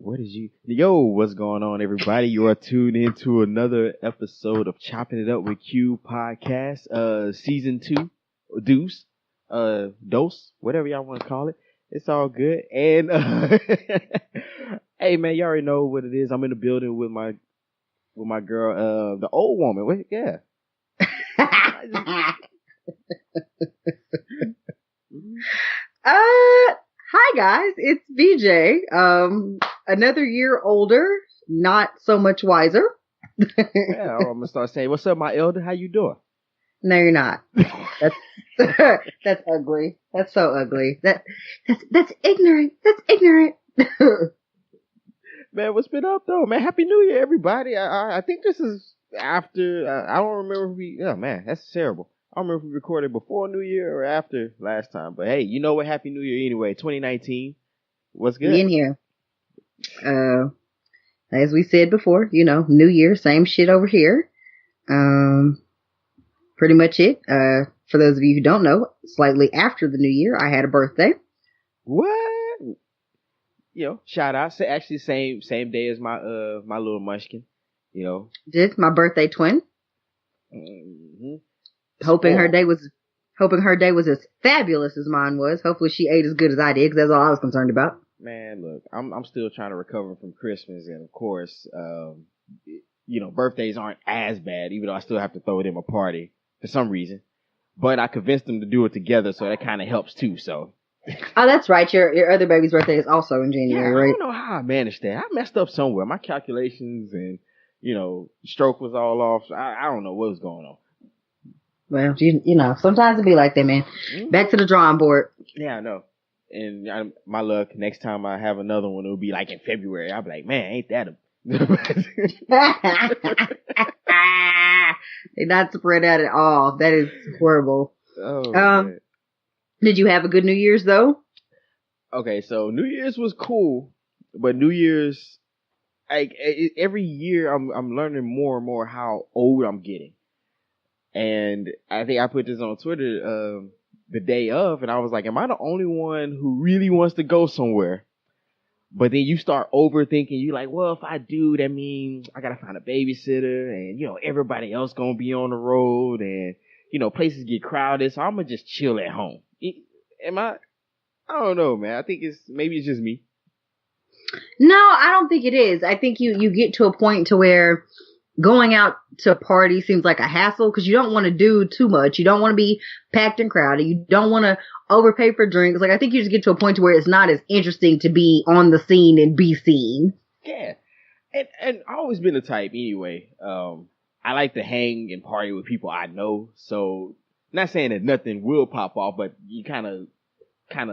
What is you? Yo, what's going on, everybody? You are tuned into another episode of Chopping It Up with Q podcast, season 2, Deuce, Dose, whatever y'all want to call it. It's all good. And hey, man, you already know what it is. I'm in the building with my girl, the old woman. Wait, yeah. Hi guys, it's BJ. Another year older, not so much wiser. Yeah, I'm gonna start saying, "What's up, my elder? How you doing?" No, you're not. That's that's ugly. That's so ugly. That's ignorant. That's ignorant. Man, what's been up though, man? Happy New Year, everybody. I think this is after. I don't remember if we. Oh man, that's terrible. I don't remember if we recorded before New Year or after last time. But hey, you know what? Happy New Year anyway. 2019. What's good? We in here. As we said before, New Year, same shit over here. Pretty much it. For those of you who don't know, slightly after the New Year, I had a birthday. What? Shout out. Actually, same day as my my little munchkin. Did my birthday twin. Mm-hmm. Hoping her day was as fabulous as mine was. Hopefully she ate as good as I did, because that's all I was concerned about. Man, look, I'm still trying to recover from Christmas, and of course, birthdays aren't as bad, even though I still have to throw them a party for some reason. But I convinced them to do it together, so that kind of helps too. So. Oh, that's right. Your other baby's birthday is also in January, right? I don't know how I managed that. I messed up somewhere. My calculations and stroke was all off. I don't know what was going on. Well, sometimes it be like that, man. Mm-hmm. Back to the drawing board. Yeah, I know. And my luck, next time I have another one, it'll be like in February. I'll be like, man, ain't that a... They're not spread out at all. That is horrible. Oh, did you have a good New Year's, though? Okay, so New Year's was cool, but New Year's, every year I'm learning more and more how old I'm getting. And I think I put this on Twitter the day of, and I was like, am I the only one who really wants to go somewhere? But then you start overthinking. You're like, well, if I do, that means I got to find a babysitter, and, everybody else going to be on the road, and, places get crowded, so I'm going to just chill at home. I don't know, man. I think maybe it's just me. No, I don't think it is. I think you get to a point to where going out to a party seems like a hassle, because you don't want to do too much. You don't want to be packed and crowded. You don't want to overpay for drinks. Like, I think you just get to a point to where it's not as interesting to be on the scene and be seen. Yeah. And I've always been the type anyway. I like to hang and party with people I know. So, not saying that nothing will pop off, but you kind of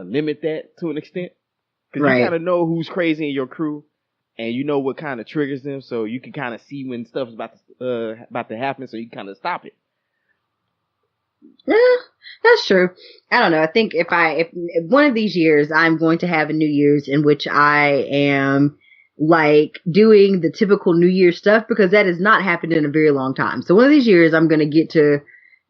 limit that to an extent. Because you kind of know who's crazy in your crew. And you know what kind of triggers them, so you can kind of see when stuff's about to happen, so you can kind of stop it. Yeah, that's true. I don't know. I think if one of these years I'm going to have a New Year's in which I am like doing the typical New Year stuff, because that has not happened in a very long time. So one of these years I'm going to get to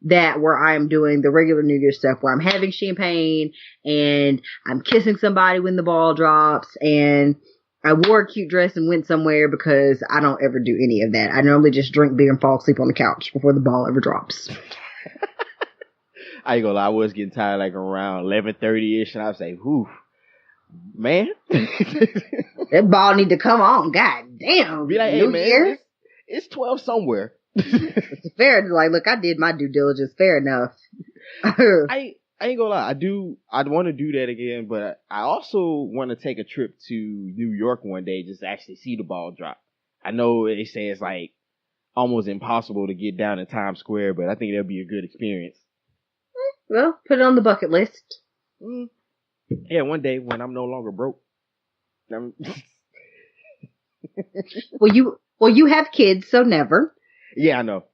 that where I'm doing the regular New Year stuff, where I'm having champagne and I'm kissing somebody when the ball drops, and I wore a cute dress and went somewhere, because I don't ever do any of that. I normally just drink beer and fall asleep on the couch before the ball ever drops. I ain't gonna lie, I was getting tired like around 11:30ish, and I was like, whew, man. That ball need to come on. God damn. Be like, hey, man, Year? It's 12 somewhere. It's fair. Like, look, I did my due diligence. Fair enough. I ain't gonna lie, I'd want to do that again, but I also want to take a trip to New York one day just to actually see the ball drop. I know they say it's like almost impossible to get down in Times Square, but I think that'll be a good experience. Well, put it on the bucket list. Yeah, one day when I'm no longer broke. Well, you have kids, so never. Yeah, I know.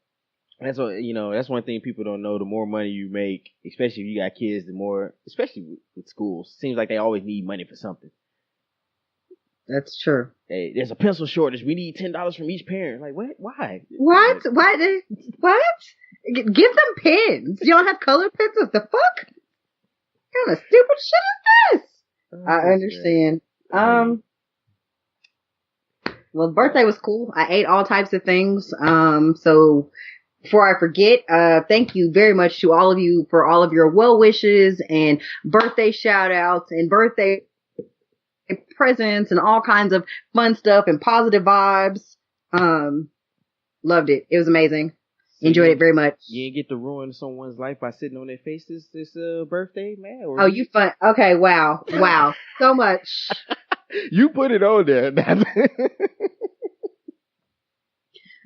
That's what, that's one thing people don't know. The more money you make, especially if you got kids, the more, especially with schools, seems like they always need money for something. That's true. Hey, there's a pencil shortage. We need $10 from each parent. Like, what? Why? What? What? Give them pens. You don't have colored pencils? The fuck? What kind of stupid shit is this? I understand. Well, birthday was cool. I ate all types of things. So before I forget, thank you very much to all of you for all of your well wishes and birthday shout outs and birthday presents and all kinds of fun stuff and positive vibes. Loved it. It was amazing. So Enjoyed it very much. You didn't get to ruin someone's life by sitting on their face this birthday, man? Or Oh, you fun. Okay, wow. Wow. So much. You put it on there.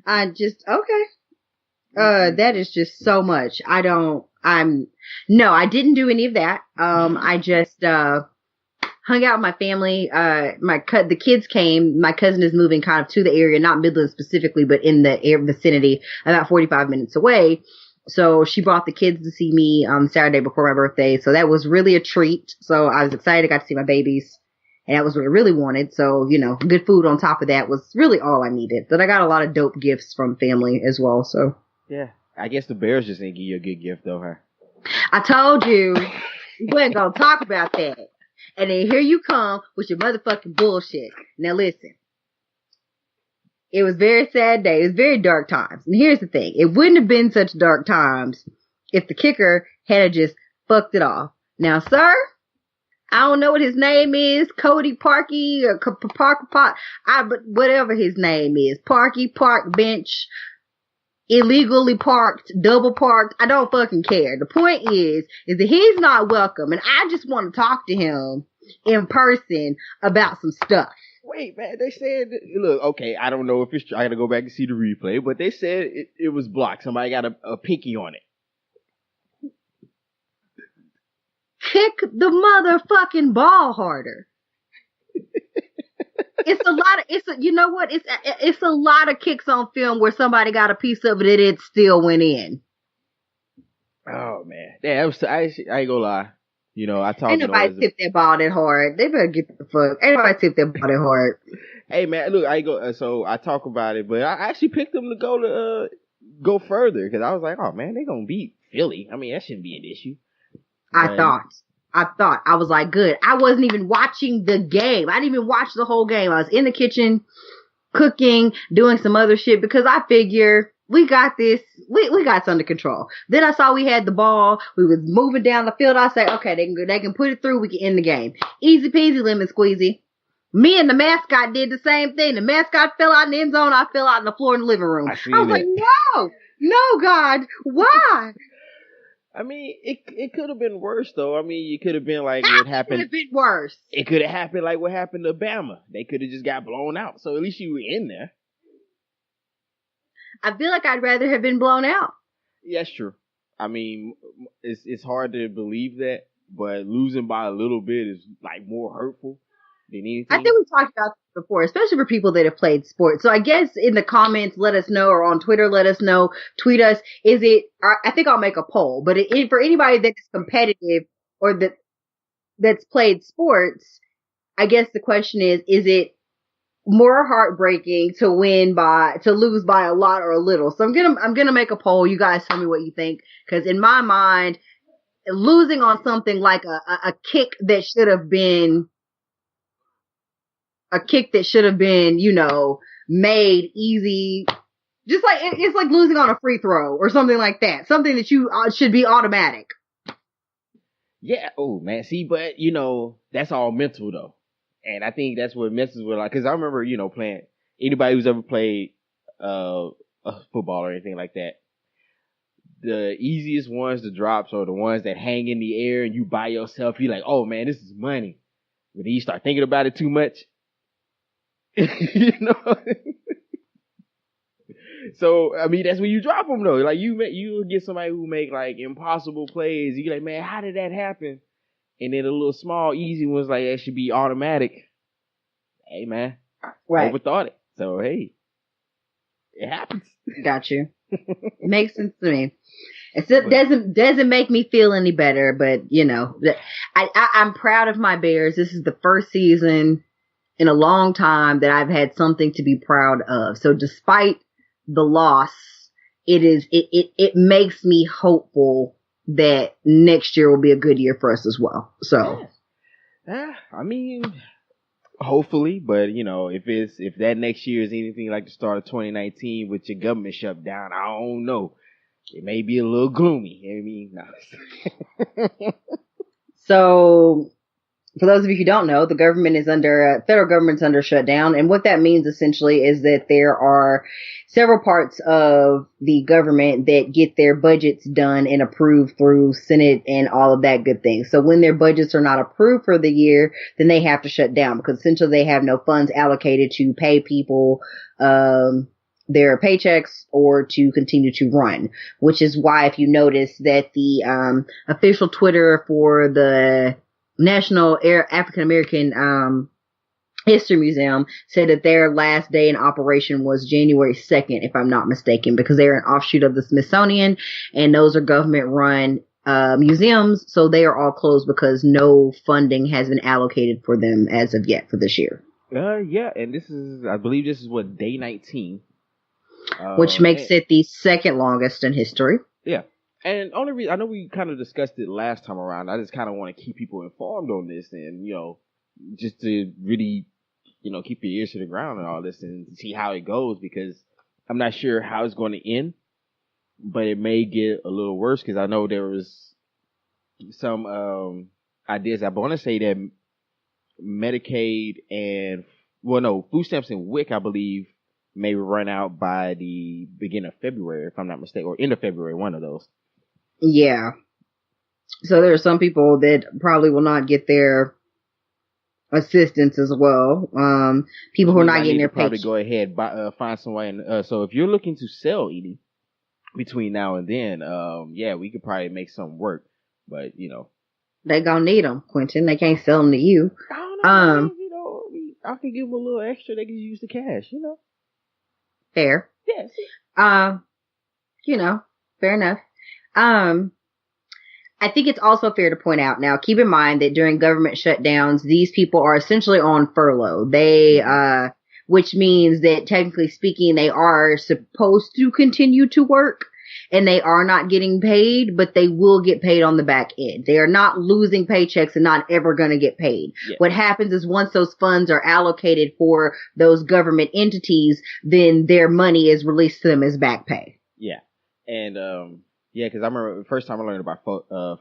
I just, okay. That is just so much. No, I didn't do any of that. I just, hung out with my family. The kids came. My cousin is moving kind of to the area, not Midland specifically, but in the vicinity, about 45 minutes away. So she brought the kids to see me on Saturday before my birthday. So that was really a treat. So I was excited. I got to see my babies. And that was what I really wanted. So, good food on top of that was really all I needed. But I got a lot of dope gifts from family as well. So yeah, I guess the Bears just didn't give you a good gift though, huh? I told you we weren't going to talk about that. And then here you come with your motherfucking bullshit. Now listen. It was a very sad day. It was very dark times. And here's the thing. It wouldn't have been such dark times if the kicker had just fucked it off. Now, sir, I don't know what his name is. Cody Parkey or Parker Park. But whatever his name is. Parkey, Park Bench, illegally parked, double parked. I don't fucking care. The point is that he's not welcome. And I just want to talk to him in person about some stuff. Wait, man, they said, look, okay, I don't know if it's true. I gotta go back and see the replay, but they said it was blocked. Somebody got a pinky on it. Kick the motherfucking ball harder. You know what? It's a lot of kicks on film where somebody got a piece of it and it still went in. Oh man. Yeah, I ain't gonna lie. I talked Ain't nobody tip that ball that hard. They better get the fuck. Ain't nobody tip that ball that hard. Hey man, look, so I talk about it, but I actually picked them to go further because I was like, oh man, they gonna beat Philly. I mean, that shouldn't be an issue. I thought. I was like, good. I wasn't even watching the game. I didn't even watch the whole game. I was in the kitchen, cooking, doing some other shit because I figure we got this. We got this under control. Then I saw we had the ball. We was moving down the field. I said, okay, they can put it through. We can end the game. Easy peasy, lemon squeezy. Me and the mascot did the same thing. The mascot fell out in the end zone. I fell out in the floor in the living room. I was like, no, God, why? I mean, it could have been worse, though. I mean, it could have been like what happened. It could have been worse. It could have happened like what happened to Bama. They could have just got blown out. So at least you were in there. I feel like I'd rather have been blown out. Yeah, that's true. I mean, it's hard to believe that, but losing by a little bit is like more hurtful than anything. I think we talked about this before, especially for people that have played sports. So I guess in the comments, let us know, or on Twitter, let us know, tweet us. I think I'll make a poll, but for anybody that's competitive or that's played sports, I guess the question is it more heartbreaking to lose by a lot or a little? So I'm gonna make a poll. You guys tell me what you think, because in my mind, losing on something like a kick that should have been made easy, just like it's like losing on a free throw or something like that, something that you should be automatic. Yeah. Oh man. See, but that's all mental though. And I think that's what messes with, like, because I remember, playing, anybody who's ever played a football or anything like that, the easiest ones to drops are the ones that hang in the air and you by yourself. You're like, oh man, this is money. But then you start thinking about it too much. So, I mean, that's when you drop them though. Like you get somebody who make like impossible plays. You're like, man, how did that happen? And then the little small, easy ones like that should be automatic. Hey, man, right. Overthought it. So, hey, it happens. Got you. Makes sense to me. It doesn't make me feel any better, but I'm proud of my Bears. This is the first season in a long time that I've had something to be proud of. So, despite the loss, it makes me hopeful that next year will be a good year for us as well. So, yeah, I mean, Hopefully, but if that next year is anything like the start of 2019 with your government shut down, I don't know. It may be a little gloomy. I mean, no. So, for those of you who don't know, the government is federal government's under shutdown. And what that means essentially is that there are several parts of the government that get their budgets done and approved through Senate and all of that good thing. So when their budgets are not approved for the year, then they have to shut down because essentially they have no funds allocated to pay people, their paychecks or to continue to run, which is why if you notice that the official Twitter for the National African American History Museum said that their last day in operation was January 2nd, if I'm not mistaken, because they're an offshoot of the Smithsonian and those are government run museums, so they are all closed because no funding has been allocated for them as of yet for this year. Yeah, and I believe this is what, day 19. Which makes it the second longest in history. Yeah. And only reason, I know we kind of discussed it last time around. I just kind of want to keep people informed on this and, just to really, keep your ears to the ground and all this and see how it goes because I'm not sure how it's going to end, but it may get a little worse because I know there was some ideas. I want to say that Medicaid and, food stamps and WIC, I believe, may run out by the beginning of February, if I'm not mistaken, or end of February, one of those. Yeah. So there are some people that probably will not get their assistance as well. People who are not getting their paycheck. Probably go ahead, find someone. So if you're looking to sell, Edie, between now and then, we could probably make something work. But they gonna need them, Quentin. They can't sell them to you. I don't know. I could give them a little extra. They can use the cash. Fair. Yes. Fair enough. I think it's also fair to point out now, keep in mind that during government shutdowns, these people are essentially on furlough. Which means that technically speaking, they are supposed to continue to work and they are not getting paid, but they will get paid on the back end. They are not losing paychecks and not ever going to get paid. Yeah. What happens is once those funds are allocated for those government entities, then their money is released to them as back pay. Yeah. And, because I remember the first time I learned about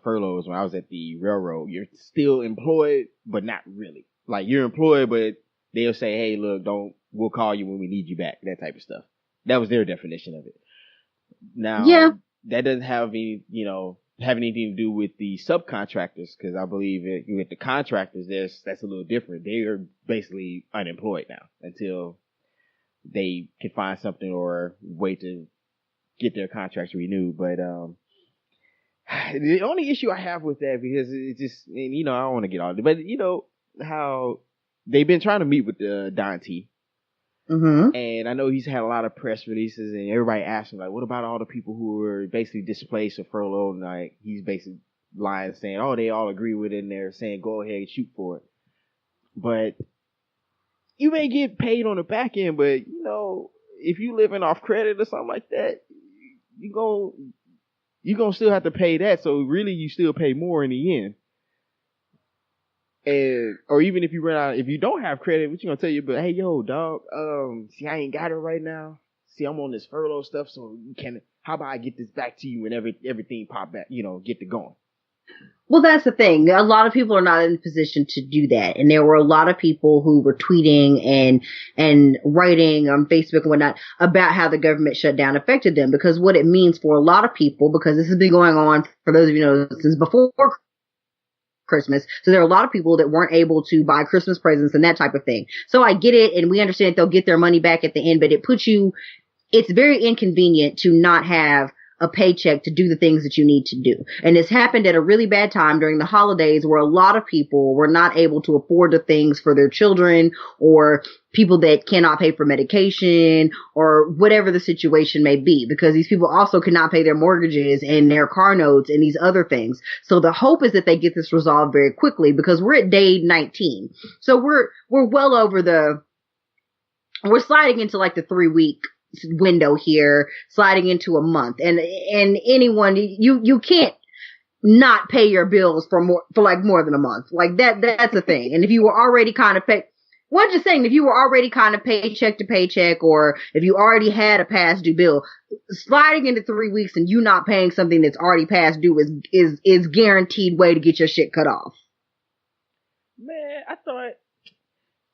furloughs when I was at the railroad. You're still employed, but not really. Like, you're employed, but they'll say, hey, look, we'll call you when we need you back, that type of stuff. That was their definition of it. Now, that doesn't have anything to do with the subcontractors, because I believe with the contractors, that's a little different. They are basically unemployed now until they can find something or wait to get their contracts renewed. But the only issue I have with that, because it's just, and I don't want to get all it, but how they've been trying to meet with Don T. Mm-hmm. And I know he's had a lot of press releases, and everybody asked him, like, what about all the people who were basically displaced or furloughed? And like, he's basically lying, saying, oh, they all agree with it, and they're saying, go ahead and shoot for it. But you may get paid on the back end, but if you living off credit or something like that, you're gonna still have to pay that. So really, you still pay more in the end. Or even if you don't have credit, what you gonna tell you? But hey, yo, dog, see, I ain't got it right now. See, I'm on this furlough stuff, so how about I get this back to you whenever everything pop back, get to going. Well, that's the thing. A lot of people are not in a position to do that. And there were a lot of people who were tweeting and writing on Facebook and whatnot about how the government shutdown affected them, because what it means for a lot of people, because this has been going on, for those of you who know, since before Christmas. So there are a lot of people that weren't able to buy Christmas presents and that type of thing. So I get it, and we understand that they'll get their money back at the end, but it's very inconvenient to not have a paycheck to do the things that you need to do. And this happened at a really bad time during the holidays where a lot of people were not able to afford the things for their children, or people that cannot pay for medication, or whatever the situation may be, because these people also cannot pay their mortgages and their car notes and these other things. So the hope is that they get this resolved very quickly, because we're at day 19. So we're well over we're sliding into like the 3-week window here, sliding into a month, and anyone, you can't not pay your bills for more than a month. Like that's the thing. And if you were already kind of Well, I'm just saying, if you were already kind of paycheck to paycheck, or if you already had a past due bill, sliding into 3 weeks and you not paying something that's already past due is guaranteed way to get your shit cut off. Man, I thought.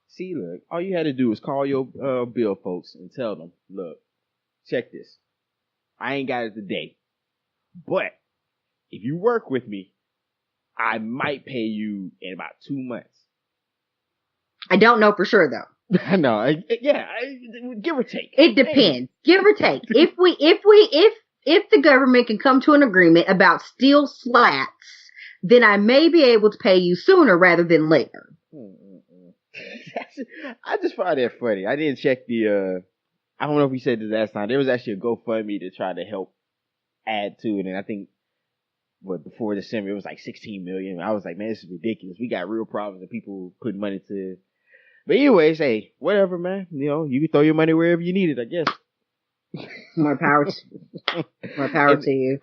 See, look, all you had to do was call your bill folks and tell them, look, check this. I ain't got it today, but if you work with me, I might pay you in about 2 months. I don't know for sure though. No, give or take. It depends. Give or take. If the government can come to an agreement about steel slats, then I may be able to pay you sooner rather than later. I just find that funny. I didn't check the. I don't know if we said this last time. There was actually a GoFundMe to try to help add to it, and I think, before December it was like 16 million. I was like, man, this is ridiculous. We got real problems and people putting money to. But anyways, hey, whatever, man. You know, you can throw your money wherever you need it, I guess. More power to you.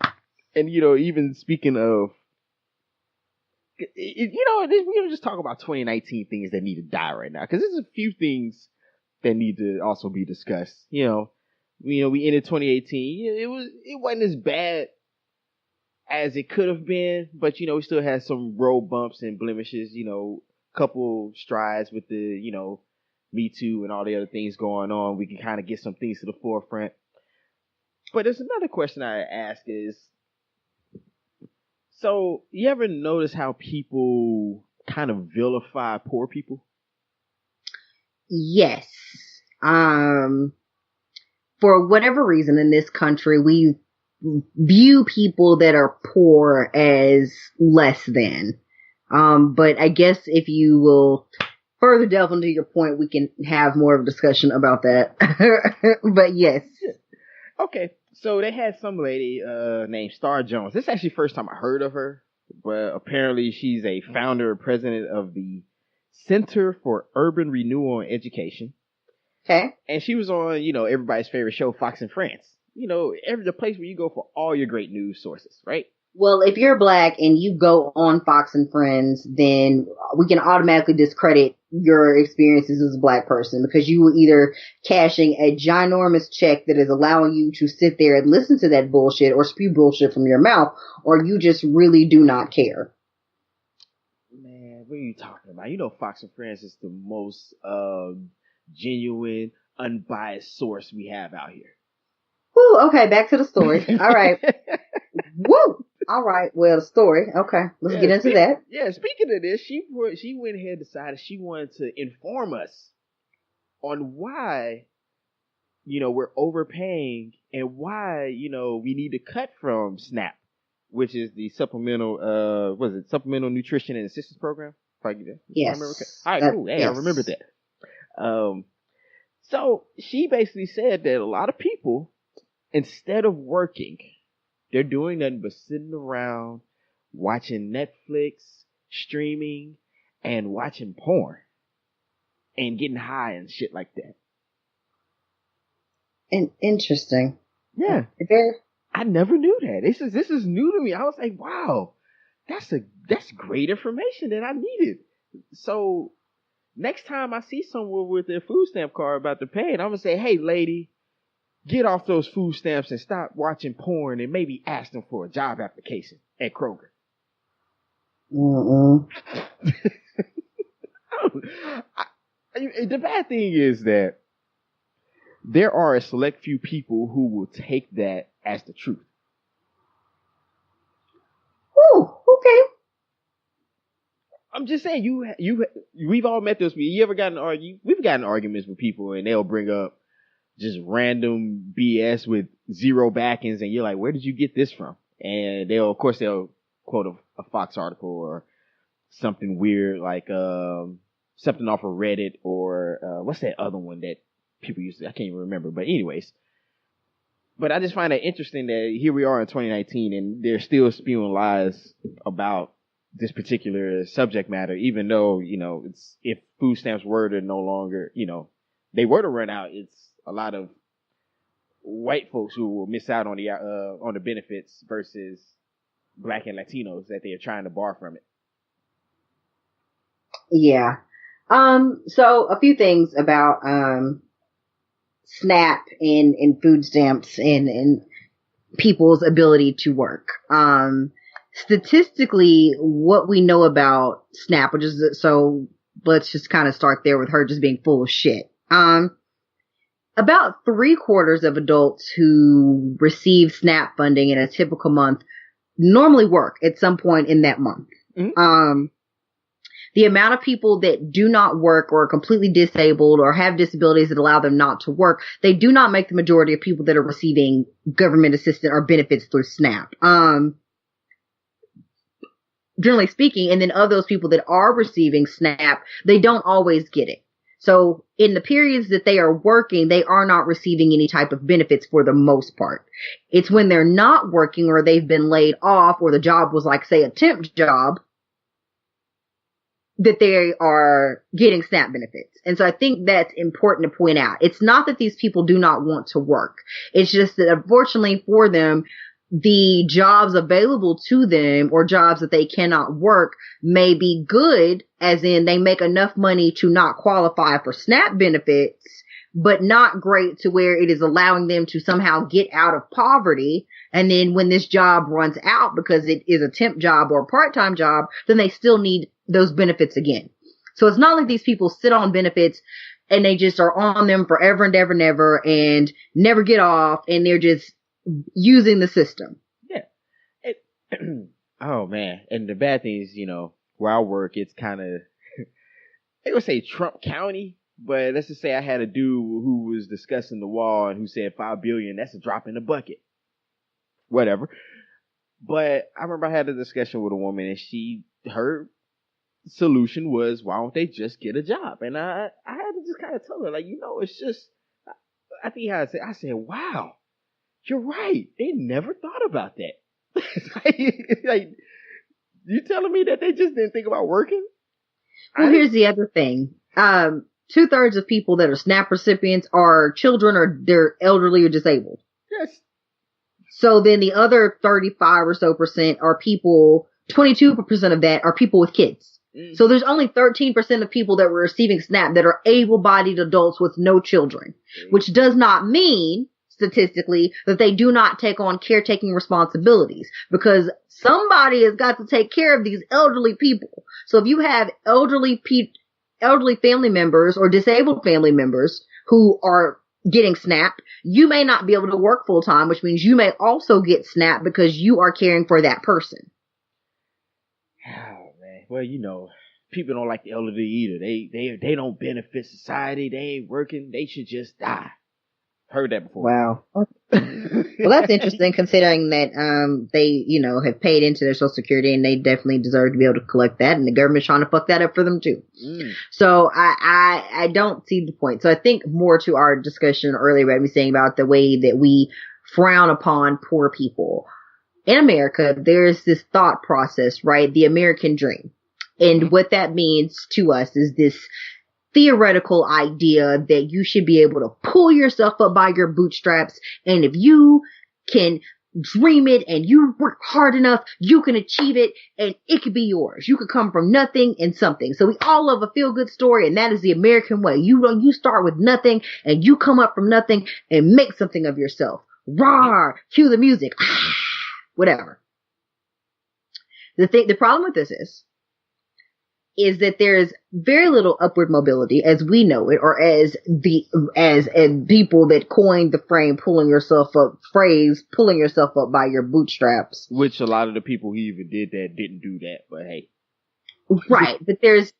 And you know, even speaking of, you know, we're gonna just talk about 2019 things that need to die right now, because there's a few things that need to also be discussed. You know, we ended 2018. It wasn't as bad as it could have been, but you know, we still had some road bumps and blemishes. You know, couple strides with the, you know, Me Too and all the other things going on. We can kind of get some things to the forefront. But there's another question I ask is, so you ever notice how people kind of vilify poor people? Yes. For whatever reason in this country, we view people that are poor as less than. But I guess if you will further delve into your point, we can have more of a discussion about that. But yes. Okay. So they had some lady named Star Jones. This is actually the first time I heard of her, but apparently she's a founder and president of the Center for Urban Renewal and Education. Okay. And she was on, you know, everybody's favorite show, Fox and Friends. You know, the place where you go for all your great news sources, right? Well, if you're black and you go on Fox and Friends, then we can automatically discredit your experiences as a black person, because you were either cashing a ginormous check that is allowing you to sit there and listen to that bullshit or spew bullshit from your mouth, or you just really do not care. Man, what are you talking about? You know, Fox and Friends is the most genuine, unbiased source we have out here. Woo, okay, back to the story. All right. Woo! All right, well, the story. Okay, let's get into that. Yeah, speaking of this, she went ahead and decided she wanted to inform us on why, you know, we're overpaying and why, you know, we need to cut from SNAP, which is the supplemental, supplemental nutrition and assistance program? If I get that. Yes. All right, cool. Hey, yes. I remember that. So she basically said that a lot of people, instead of working, they're doing nothing but sitting around watching Netflix, streaming, and watching porn and getting high and shit like that. And interesting. Yeah. I never knew that. This is new to me. I was like, wow, that's great information that I needed. So next time I see someone with their food stamp card about to pay it, I'm gonna say, hey, lady, get off those food stamps and stop watching porn, and maybe ask them for a job application at Kroger. The bad thing is that there are a select few people who will take that as the truth. Oh, okay. I'm just saying, we've all met those people. You ever we've gotten arguments with people and they'll bring up just random BS with zero backings, and you're like, where did you get this from? And they'll quote a Fox article or something weird, like something off of Reddit, or what's that other one that people used to, I can't even remember. But anyways, but I just find it interesting that here we are in 2019 and they're still spewing lies about this particular subject matter, even though, you know, if food stamps were to no longer, you know, they were to run out, it's a lot of white folks who will miss out on the benefits versus Black and Latinos that they are trying to bar from it. Yeah. So a few things about SNAP and food stamps and people's ability to work. Statistically, what we know about SNAP, which is so let's just kind of start there with her just being full of shit. About 3/4 of adults who receive SNAP funding in a typical month normally work at some point in that month. Mm-hmm. The amount of people that do not work or are completely disabled or have disabilities that allow them not to work, they do not make the majority of people that are receiving government assistance or benefits through SNAP. Generally speaking, and then of those people that are receiving SNAP, they don't always get it. So in the periods that they are working, they are not receiving any type of benefits for the most part. It's when they're not working or they've been laid off or the job was like, say, a temp job, that they are getting SNAP benefits. And so I think that's important to point out. It's not that these people do not want to work. It's just that unfortunately for them, the jobs available to them or jobs that they cannot work may be good, as in they make enough money to not qualify for SNAP benefits, but not great to where it is allowing them to somehow get out of poverty. And then when this job runs out because it is a temp job or a part-time job, then they still need those benefits again. So it's not like these people sit on benefits and they just are on them forever and ever and ever and never get off, and they're just using the system. Yeah. Oh man. And the bad thing is, where I work, it's kind of, they would say Trump County, but let's just say I had a dude who was discussing the wall and who said $5 billion, that's a drop in the bucket. Whatever. But I remember I had a discussion with a woman and her solution was, why don't they just get a job? And I had to just kind of tell her, like, it's just, I think I said, wow, you're right. They never thought about that. like, you telling me that they just didn't think about working? Well, here's the other thing. 2/3 of people that are SNAP recipients are children or they're elderly or disabled. Yes. So then the other 35 or so percent are people, 22% of that are people with kids. So there's only 13% of people that were receiving SNAP that are able-bodied adults with no children, which does not mean statistically that they do not take on caretaking responsibilities, because somebody has got to take care of these elderly people. So if you have elderly family members or disabled family members who are getting SNAP, you may not be able to work full time, which means you may also get SNAP because you are caring for that person. Oh man, well, people don't like the elderly either. They don't benefit society. They ain't working. They should just die. Heard that before. Wow. Well, that's interesting considering that they have paid into their Social Security and they definitely deserve to be able to collect that, and the government's trying to fuck that up for them too. So I don't see the point. So I think more to our discussion earlier about me saying about the way that we frown upon poor people. In America, there's this thought process, right? The American dream. And what that means to us is this theoretical idea that you should be able to pull yourself up by your bootstraps. And if you can dream it and you work hard enough, you can achieve it and it could be yours. You could come from nothing and something. So we all love a feel good story, and that is the American way. You start with nothing and you come up from nothing and make something of yourself. Rawr! Cue the music. Whatever. The problem with this is that there's very little upward mobility as we know it, or as people that coined the pulling yourself up by your bootstraps. Which a lot of the people who even did that didn't do that, but hey. Right. But there's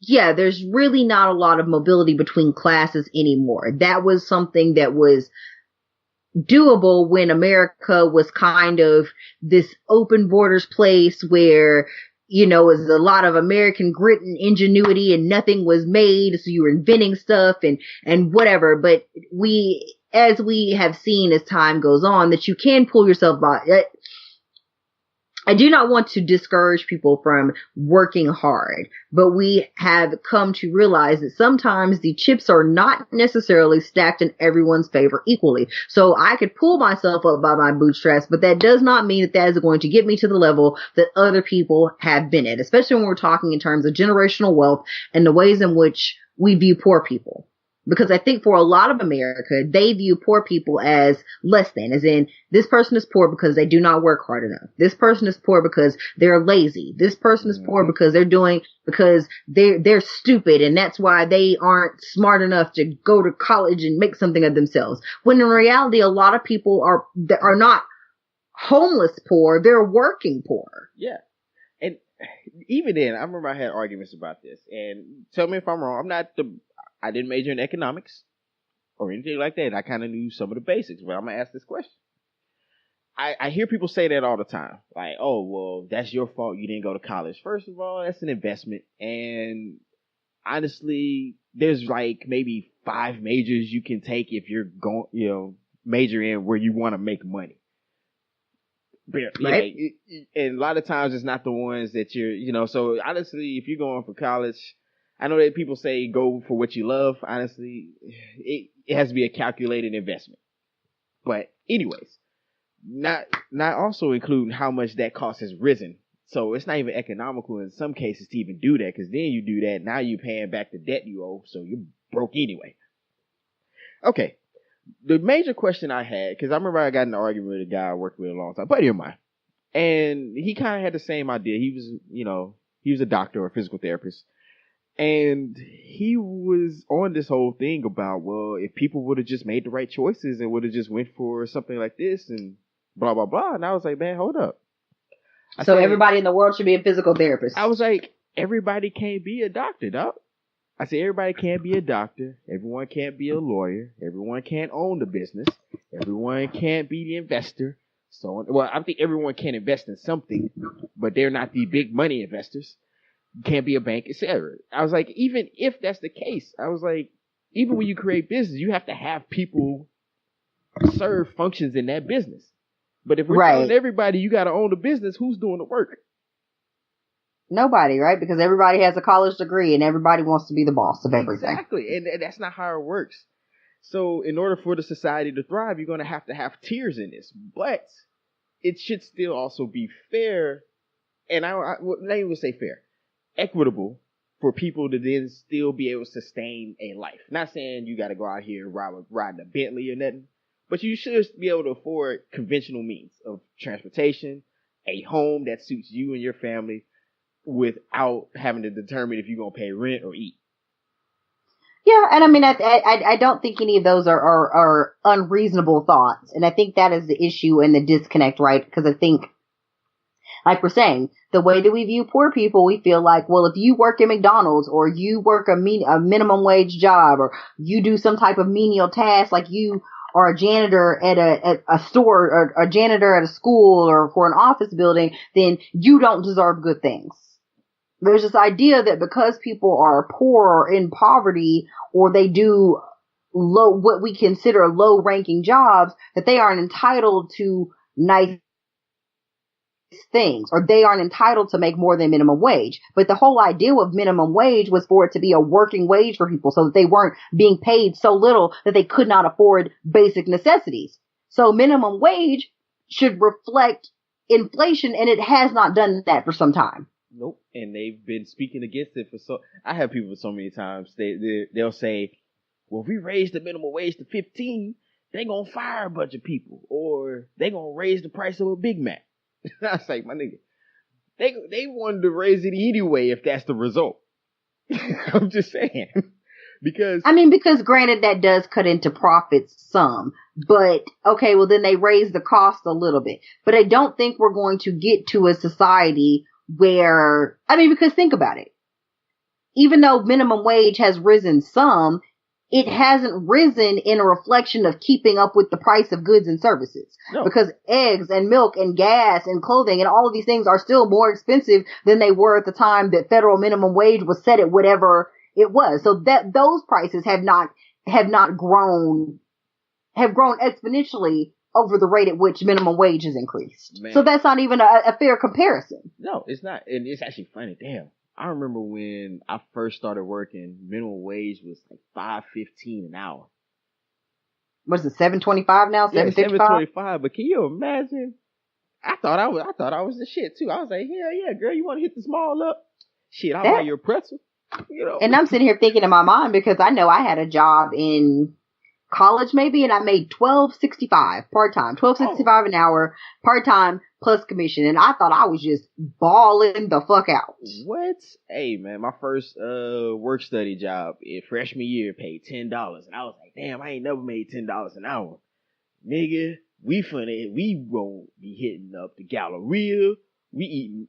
really not a lot of mobility between classes anymore. That was something that was doable when America was kind of this open borders place where, it was a lot of American grit and ingenuity and nothing was made. So you were inventing stuff and whatever. But as we have seen as time goes on, that you can pull yourself by. I do not want to discourage people from working hard, but we have come to realize that sometimes the chips are not necessarily stacked in everyone's favor equally. So I could pull myself up by my bootstraps, but that does not mean that is going to get me to the level that other people have been at, especially when we're talking in terms of generational wealth and the ways in which we view poor people. Because I think for a lot of America, they view poor people as less than, as in, this person is poor because they do not work hard enough. This person is poor because they're lazy. This person is poor because they're stupid, and that's why they aren't smart enough to go to college and make something of themselves. When in reality, a lot of people are not homeless poor, they're working poor. Yeah. And even then, I remember I had arguments about this. And tell me if I'm wrong. I didn't major in economics or anything like that. I kind of knew some of the basics, but I'm going to ask this question. I hear people say that all the time. Like, oh, well, that's your fault. You didn't go to college. First of all, that's an investment. And honestly, there's like maybe 5 majors you can take if you're going, major in where you want to make money. Right. And a lot of times it's not the ones that so honestly, if you're going for college, I know that people say go for what you love. Honestly, it has to be a calculated investment. But anyways, not also including how much that cost has risen. So it's not even economical in some cases to even do that, because then you do that, now you're paying back the debt you owe, so you're broke anyway. Okay. The major question I had, because I remember I got in an argument with a guy I worked with a long time, buddy of mine, and he kind of had the same idea. He was a doctor or a physical therapist, and he was on this whole thing about, well, if people would have just made the right choices and would have just went for something like this and blah, blah, blah. And I was like, man, hold up. So everybody in the world should be a physical therapist. I was like, everybody can't be a doctor, dog. I said, everybody can't be a doctor. Everyone can't be a lawyer. Everyone can't own the business. Everyone can't be the investor. Well, I think everyone can invest in something, but they're not the big money investors. You can't be a bank, etc. I was like, even if that's the case, I was like, even when you create business, you have to have people serve functions in that business. But if we're telling everybody you got to own the business, who's doing the work? Nobody, right? Because everybody has a college degree and everybody wants to be the boss of everything. Exactly. And that's not how it works. So in order for the society to thrive, you're going to have tiers in this. But it should still also be fair. And I not even say fair, equitable for people to then still be able to sustain a life. Not saying you got to go out here and ride a Bentley or nothing, but you should be able to afford conventional means of transportation, a home that suits you and your family, without having to determine if you're going to pay rent or eat. Yeah, and I mean, I don't think any of those are unreasonable thoughts. And I think that is the issue and the disconnect, right? Because I think, like we're saying, the way that we view poor people, we feel like, well, if you work at McDonald's or you work a minimum wage job or you do some type of menial task, like you are a janitor at a store or a janitor at a school or for an office building, then you don't deserve good things. There's this idea that because people are poor or in poverty or they do what we consider low ranking jobs, that they aren't entitled to nice things, or they aren't entitled to make more than minimum wage. But the whole idea of minimum wage was for it to be a working wage for people so that they weren't being paid so little that they could not afford basic necessities. So minimum wage should reflect inflation, and it has not done that for some time. Nope. And they've been speaking against it I have people so many times, they'll say, well, if we raise the minimum wage to 15, they're going to fire a bunch of people, or they're going to raise the price of a Big Mac. I was like, my nigga, they wanted to raise it anyway if that's the result. I'm just saying. Because granted that does cut into profits some, but okay, well then they raise the cost a little bit. But I don't think we're going to get to a society where, because think about it. Even though minimum wage has risen some, it hasn't risen in a reflection of keeping up with the price of goods and services. No. Because eggs and milk and gas and clothing and all of these things are still more expensive than they were at the time that federal minimum wage was set at whatever it was. So that those prices have grown exponentially over the rate at which minimum wage has increased. Man. So that's not even a fair comparison. No, it's not. And it's actually funny. Damn. I remember when I first started working, minimum wage was like $5.15 an hour. What is it, $7.25 now? Yeah, $7.25. But can you imagine? I thought I was the shit too. I was like, hell yeah, girl, you want to hit the small up? Shit, I'll buy you a pretzel. And I'm sitting here thinking in my mind because I know I had a job in college maybe, and I made $12.65 part-time, $12.65 an hour part-time plus commission, and I thought I was just balling the fuck out. What? Hey man, my first work study job in freshman year paid $10, and I was like, damn, I ain't never made $10 an hour, nigga. We won't be hitting up the Galleria. We eating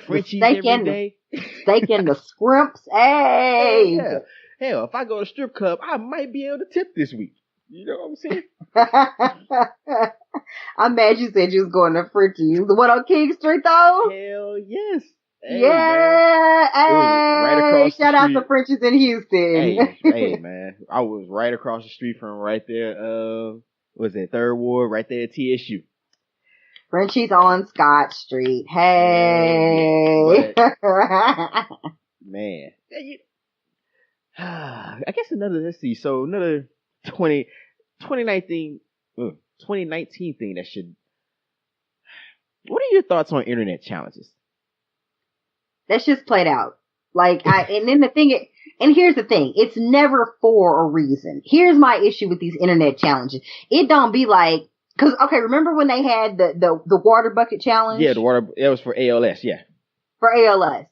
Frenchies every day. Steak and the scrimps. Hey. Yeah. Hell, if I go to strip club, I might be able to tip this week. You know what I'm saying? I'm mad you said you was going to Frenchies. The one on King Street, though? Hell yes. Hey, yeah. Man. Hey, right across shout out to Frenchies in Houston. Hey, man. I was right across the street from right there. Was it 3rd Ward? Right there at TSU. Frenchies on Scott Street. Hey. Man. I guess let's see. So another 2019 thing that should. What are your thoughts on internet challenges? That's just played out. And here's the thing. It's never for a reason. Here's my issue with these internet challenges. It don't be like, cause, okay, remember when they had the water bucket challenge? Yeah, it was for ALS, yeah. For ALS.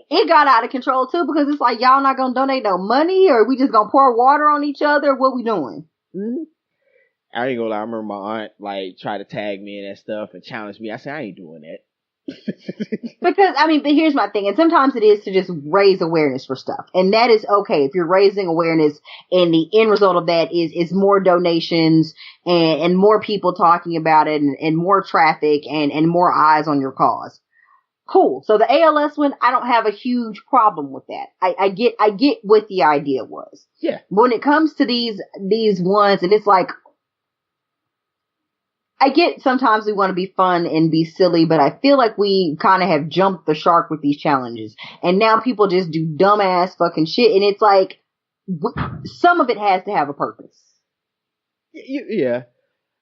It got out of control too because it's like, y'all not gonna donate no money, or we just gonna pour water on each other? What we doing? Mm-hmm. I ain't gonna lie. I remember my aunt tried to tag me in that stuff and challenge me. I said, I ain't doing that. Because, but here's my thing. And sometimes it is to just raise awareness for stuff. And that is okay if you're raising awareness and the end result of that is more donations and more people talking about it and more traffic and more eyes on your cause. Cool. So the ALS one, I don't have a huge problem with that. I get what the idea was. Yeah. When it comes to these ones, and it's like, I get sometimes we want to be fun and be silly, but I feel like we kind of have jumped the shark with these challenges. And now people just do dumbass fucking shit. And it's like, some of it has to have a purpose. Yeah.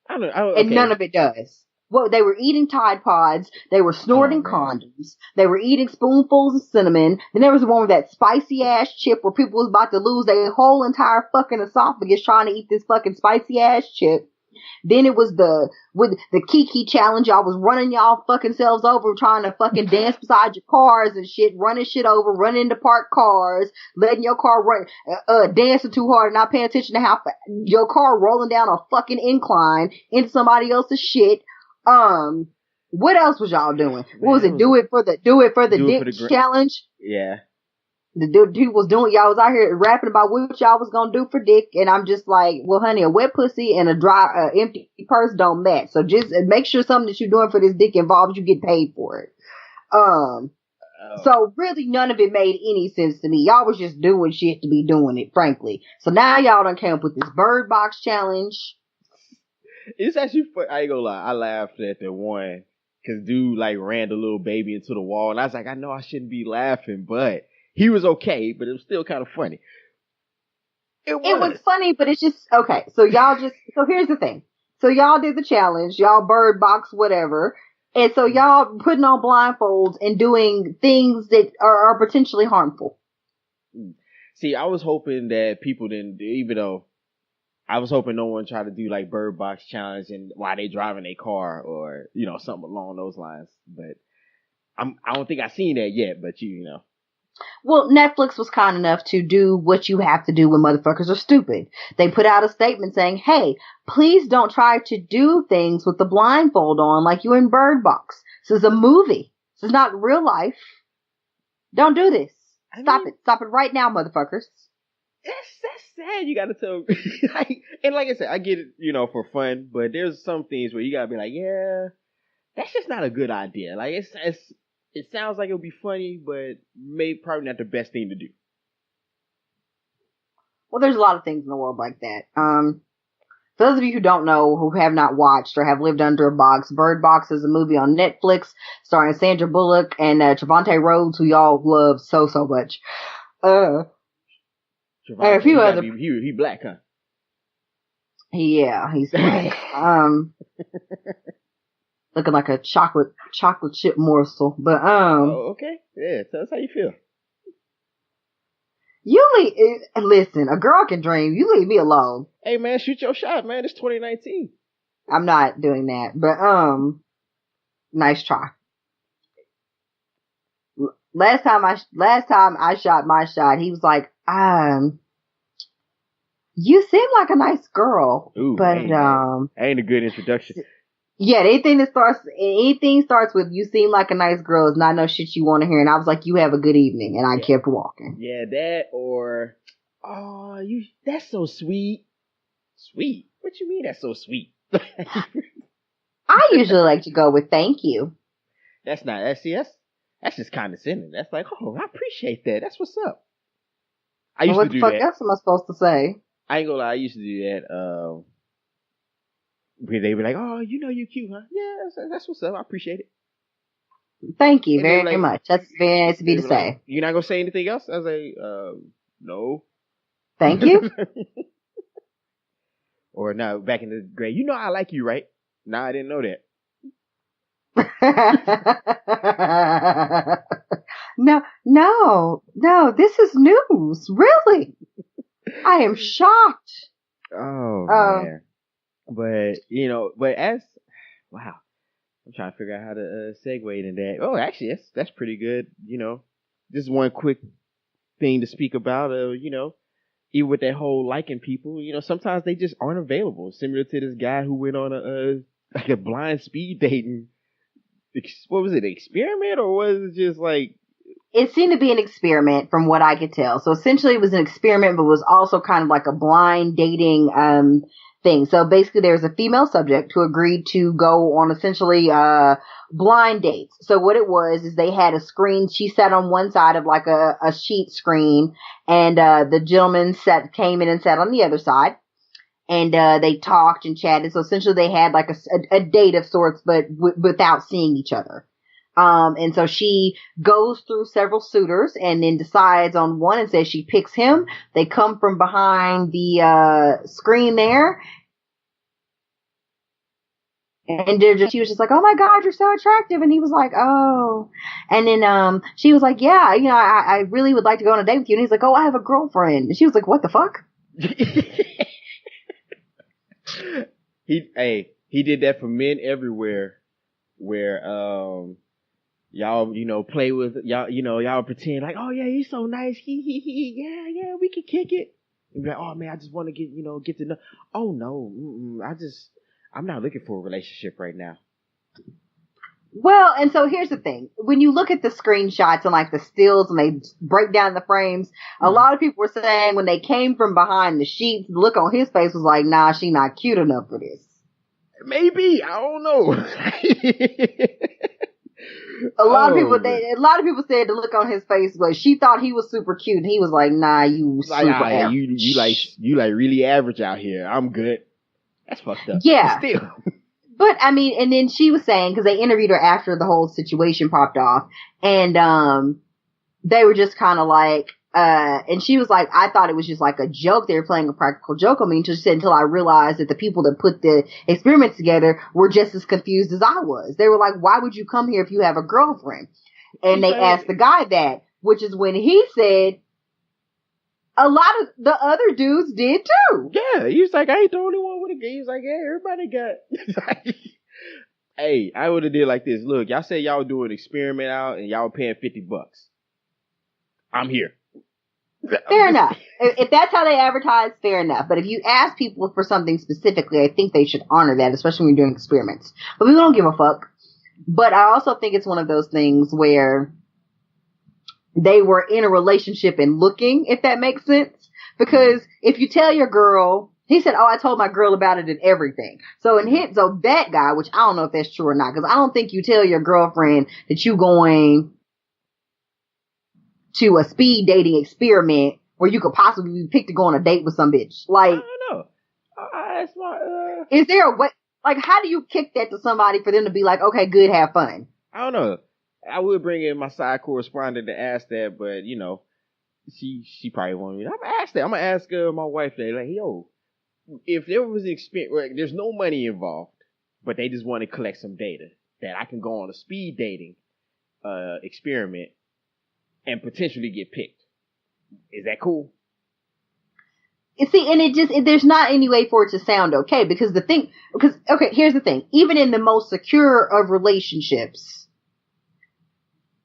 I don't okay. And none of it does. Well, they were eating Tide Pods. They were snorting condoms. They were eating spoonfuls of cinnamon. Then there was the one with that spicy ass chip where people was about to lose their whole entire fucking esophagus trying to eat this fucking spicy ass chip. Then it was with the Kiki challenge. Y'all was running y'all fucking selves over trying to fucking dance beside your cars and shit, running shit over, running into parked cars, letting your car run, dancing too hard and not paying attention to how your car rolling down a fucking incline into somebody else's shit. What else was y'all doing? What was it? Do it for the dick challenge? Yeah. The dude was doing, y'all was out here rapping about what y'all was gonna do for dick, and I'm just like, well, honey, a wet pussy and a dry, empty purse don't match. So just make sure something that you're doing for this dick involves you get paid for it. So really none of it made any sense to me. Y'all was just doing shit to be doing it, frankly. So now y'all done came up with this bird box challenge. It's actually fun. I ain't gonna lie. I laughed at the one because dude ran the little baby into the wall, and I was like, I know I shouldn't be laughing, but he was okay, but it was still kind of funny. It was funny, but it's just okay. So here's the thing. So y'all did the challenge, y'all bird box, whatever. And so y'all putting on blindfolds and doing things that are potentially harmful. See, I was hoping that people didn't, even though I was hoping no one tried to do bird box challenge and while they driving a car or, something along those lines. But I don't think I've seen that yet, but you know. Well, Netflix was kind enough to do what you have to do when motherfuckers are stupid. They put out a statement saying, hey, please don't try to do things with the blindfold on like you in Bird Box. This is a movie. This is not real life. Don't do this. Stop it. Stop it right now, motherfuckers. That's sad. You gotta tell. And like I said, I get it, for fun, but there's some things where you gotta be like, yeah, that's just not a good idea. It sounds like it would be funny, but probably not the best thing to do. Well, there's a lot of things in the world like that. For those of you who don't know, who have not watched or have lived under a box, Bird Box is a movie on Netflix starring Sandra Bullock and Trevante Rhodes, who y'all love so much. And a few other. He black, huh? Yeah, he's black. Looking like a chocolate chip morsel, but Oh, okay, yeah. Tell us how you feel. Listen, a girl can dream. You leave me alone. Hey man, shoot your shot, man. It's 2019. I'm not doing that. But nice try. Last time I shot my shot, he was like, you seem like a nice girl. Ooh, but ain't a good introduction. Yeah, anything starts with you seem like a nice girl is not no shit you want to hear. And I was like, you have a good evening, and I kept walking. Yeah, that or that's so sweet. Sweet? What you mean that's so sweet? I usually like to go with thank you. That's just condescending. That's like, oh, I appreciate that. That's what's up. I used to do that. What the fuck else am I supposed to say? I ain't gonna lie, I used to do that. Because they be like, oh, you cute, huh? Yeah, that's what's up. I appreciate it. Thank you very much. That's very nice of you to say. Like, you're not gonna say anything else? I was like, no. Thank you. Or no, back in the grade, I like you, right? Nah, I didn't know that. No, this is news. Really? I am shocked. Oh, man. But, wow. I'm trying to figure out how to segue into that. Oh, actually, that's pretty good. Just one quick thing to speak about, even with that whole liking people, sometimes they just aren't available. Similar to this guy who went on a blind speed dating. What was it, experiment, or was it just like? It seemed to be an experiment from what I could tell. So essentially it was an experiment, but was also kind of like a blind dating thing. So basically there was a female subject who agreed to go on essentially blind dates. So what it was is they had a screen. She sat on one side of like a sheet screen, and the gentleman came in and sat on the other side. And they talked and chatted. So essentially they had like a date of sorts, but without seeing each other. And so she goes through several suitors and then decides on one and says she picks him. They come from behind the screen there. And she was just like, oh my God, you're so attractive. And he was like, oh. And then she was like, yeah, I really would like to go on a date with you. And he's like, oh, I have a girlfriend. And she was like, what the fuck? He did that for men everywhere, where y'all play with y'all pretend like, oh yeah, he's so nice, he yeah we can kick it, and be like, oh man, I just want to get to know. Oh no, I'm not looking for a relationship right now. Well, and so here's the thing. When you look at the screenshots and like the stills and they break down the frames, a lot of people were saying when they came from behind the sheets, the look on his face was like, nah, she not cute enough for this. Maybe. I don't know. A lot of people said the look on his face was she thought he was super cute and he was like, nah, you super average. You like really average out here. I'm good. That's fucked up. Yeah. But still. But I mean, and then she was saying, because they interviewed her after the whole situation popped off, and they were just kind of like, and she was like, I thought it was just like a joke. They were playing a practical joke on me. Until I realized that the people that put the experiments together were just as confused as I was. They were like, why would you come here if you have a girlfriend? And they asked the guy that, which is when he said, a lot of the other dudes did too. Yeah, he was like, I ain't the only one with a gay. He was like, yeah, everybody got. Hey, I would have did like this. Look, y'all say y'all do an experiment out and y'all were paying $50. I'm here. Fair enough. If that's how they advertise, fair enough. But if you ask people for something specifically, I think they should honor that, especially when you're doing experiments. But people don't give a fuck. But I also think it's one of those things where they were in a relationship and looking, if that makes sense. Because if you tell your girl, he said, oh, I told my girl about it and everything. So that guy, which I don't know if that's true or not, because I don't think you tell your girlfriend that you going to a speed dating experiment where you could possibly be picked to go on a date with some bitch. Like, I don't know. That's my, is there a way, like, how do you kick that to somebody for them to be like, okay, good, have fun? I don't know. I would bring in my side correspondent to ask that, but she probably won't. I'm gonna ask that. I'm gonna ask my wife that, like, yo, if there was an experience, like, there's no money involved, but they just want to collect some data that I can go on a speed dating experiment and potentially get picked. Is that cool? See, and there's not any way for it to sound okay because here's the thing. Even in the most secure of relationships,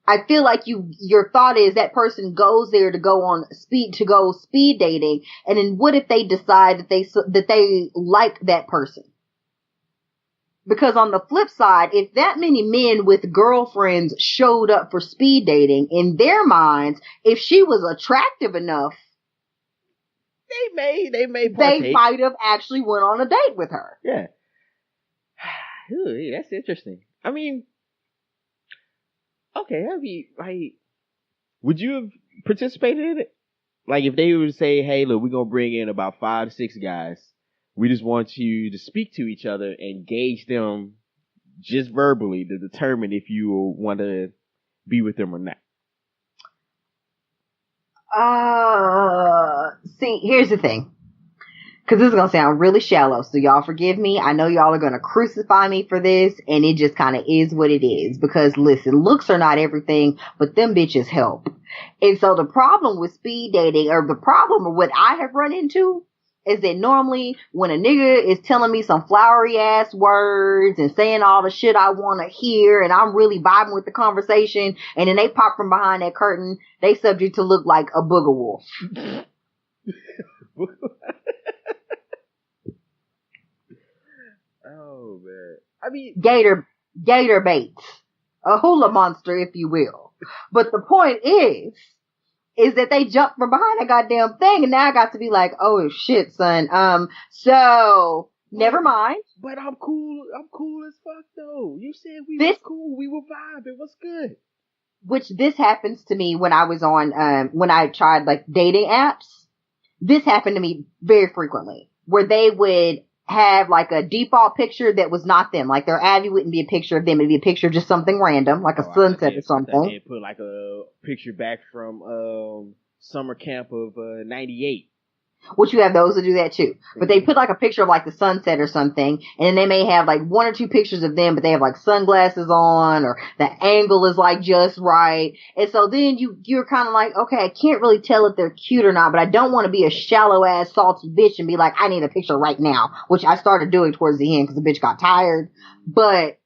I feel like your thought is that person goes there to go speed dating. And then what if they decide that they like that person? Because on the flip side, if that many men with girlfriends showed up for speed dating, in their minds, if she was attractive enough, they may they partake. might have actually went on a date with her. Yeah. Ooh, that's interesting. I mean, okay, that'd be like, would you have participated in it? Like, if they were to say, hey, look, we're going to bring in about 5 to 6 guys. We just want you to speak to each other and gauge them just verbally to determine if you want to be with them or not. See, here's the thing. Because this is going to sound really shallow, so y'all forgive me. I know y'all are going to crucify me for this, and it just kind of is what it is. Because, listen, looks are not everything, but them bitches help. And so the problem with speed dating, or the problem of what I have run into, is that normally when a nigga is telling me some flowery ass words and saying all the shit I want to hear, and I'm really vibing with the conversation, and then they pop from behind that curtain, they subject to look like a booger wolf. Oh man, I mean, gator baits, a hula monster, if you will. But the point is that they jumped from behind that goddamn thing, and now I got to be like, oh shit, son. So never mind. But I'm cool. I'm cool as fuck though. You said we was cool. We were vibing. What's good? Which this happens to me when I was on when I tried like dating apps. This happened to me very frequently, where they would have like a default picture that was not them. Like their Abby wouldn't be a picture of them. It'd be a picture of just something random, like a sunset or something. They put like a picture back from summer camp of '98. Which you have those that do that too. But they put like a picture of like the sunset or something, and then they may have like 1 or 2 pictures of them, but they have like sunglasses on, or the angle is like just right. And so then you're kind of like, okay, I can't really tell if they're cute or not, but I don't want to be a shallow ass salty bitch and be like, I need a picture right now, which I started doing towards the end because the bitch got tired. But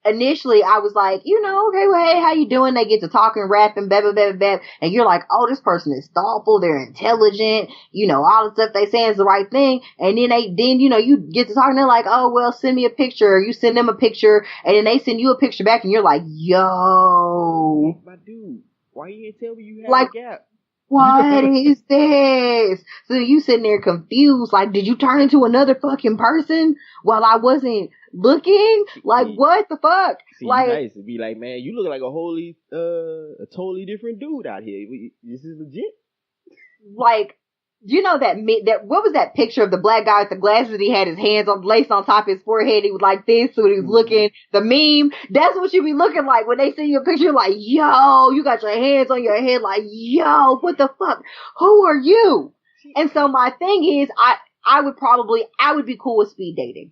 initially I was like, okay, well, hey, how you doing? They get to talking, rapping, blah, blah, blah, blah. And you're like, oh, this person is thoughtful. They're intelligent. All the stuff they say is the right thing. And then you get to talking. They're like, oh, well, send me a picture. Or you send them a picture, and then they send you a picture back, and you're like, yo. My dude, why you didn't tell me you had like, a gap? What is this? So you sitting there confused, like, did you turn into another fucking person while I wasn't looking? Like, what the fuck? See, like, nice to be like, man, you look like a totally different dude out here. This is legit. Like, that what was that picture of the black guy with the glasses? He had his hands laced on top of his forehead. He was like this, so he was looking. The meme. That's what you be looking like when they see your picture. Like, yo, you got your hands on your head. Like, yo, what the fuck? Who are you? And so my thing is, I would be cool with speed dating.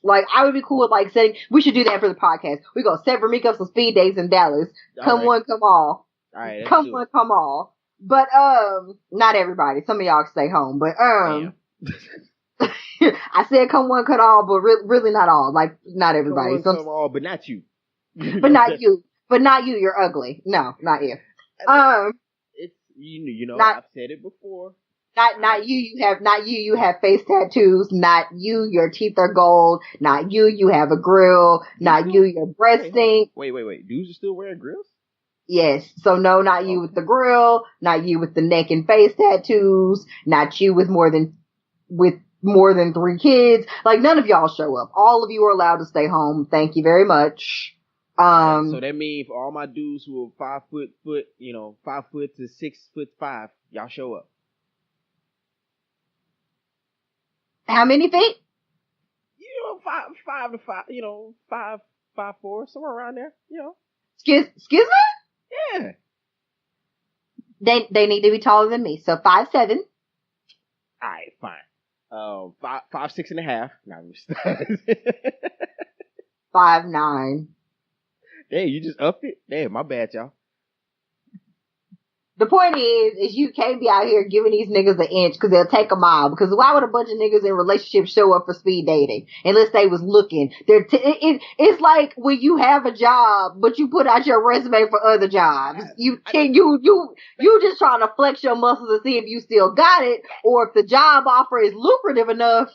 Like, I would be cool with like saying we should do that for the podcast. We go set for meet up some speed dates in Dallas. Come one, come all. All right, come one, come all. But, not everybody. Some of y'all stay home. But, I said come one, cut all, but really not all. Like, not everybody. Come all, but not you. But not you. But not you. You're ugly. No, not you. It's, I've said it before. Not you. You have face tattoos. Not you. Your teeth are gold. Not you. You have a grill. Not you. Your breast stink. Wait. Dudes are still wearing grills? Yes. So no, not you with the grill, not you with the neck and face tattoos, not you with more than 3 kids. Like, none of y'all show up. All of you are allowed to stay home. Thank you very much. So that means for all my dudes who are 5 foot, 5 foot to 6'5", y'all show up. How many feet? 5 to 5, 5'4", somewhere around there, Excuse me? Yeah. They need to be taller than me. So 5'7". All right, fine. 5, 6.5. No, I'm just 5'9". Damn, you just upped it. Damn, my bad, y'all. The point is you can't be out here giving these niggas an inch because they'll take a mile. Because why would a bunch of niggas in relationships show up for speed dating unless they was looking? It's like when you have a job, but you put out your resume for other jobs. You just trying to flex your muscles to see if you still got it, or if the job offer is lucrative enough.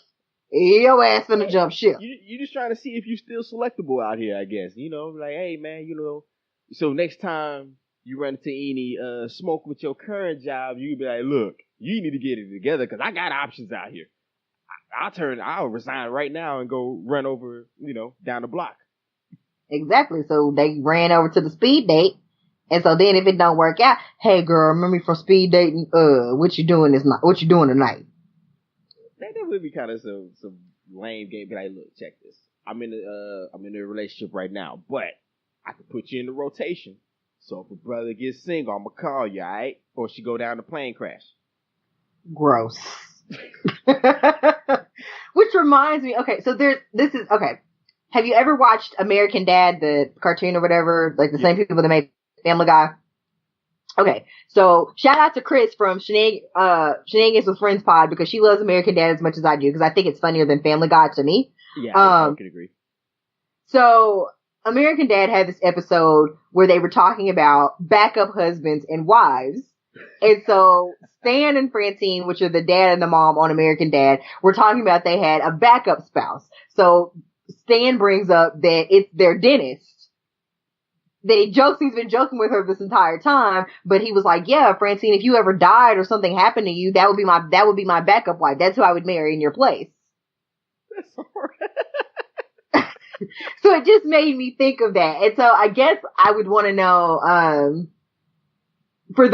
Your ass finna jump ship. You just trying to see if you still selectable out here, I guess. Like, hey man, so next time you run into any smoke with your current job, you be like, look, you need to get it together because I got options out here. I'll resign right now and go run over, down the block. Exactly. So they ran over to the speed date. And so then if it don't work out, hey girl, remember me from speed dating? What you doing tonight? That would be kind of some lame game. Be like, look, check this. I'm in a relationship right now, but I can put you in the rotation. So if a brother gets single, I'm gonna call you, alright? Or she go down the plane crash. Gross. Which reminds me, okay, so have you ever watched American Dad, the cartoon or whatever? Like the same people that made Family Guy? Okay, so shout out to Chris from Shenanigans with Friends pod because she loves American Dad as much as I do because I think it's funnier than Family Guy to me. Yeah, I can agree. So American Dad had this episode where they were talking about backup husbands and wives. And so Stan and Francine, which are the dad and the mom on American Dad, were talking about they had a backup spouse. So Stan brings up that it's their dentist. That he's been joking with her this entire time, but he was like, yeah, Francine, if you ever died or something happened to you, that would be my backup wife. That's who I would marry in your place. That's horrible. So it just made me think of that. And so I guess I would want to know, for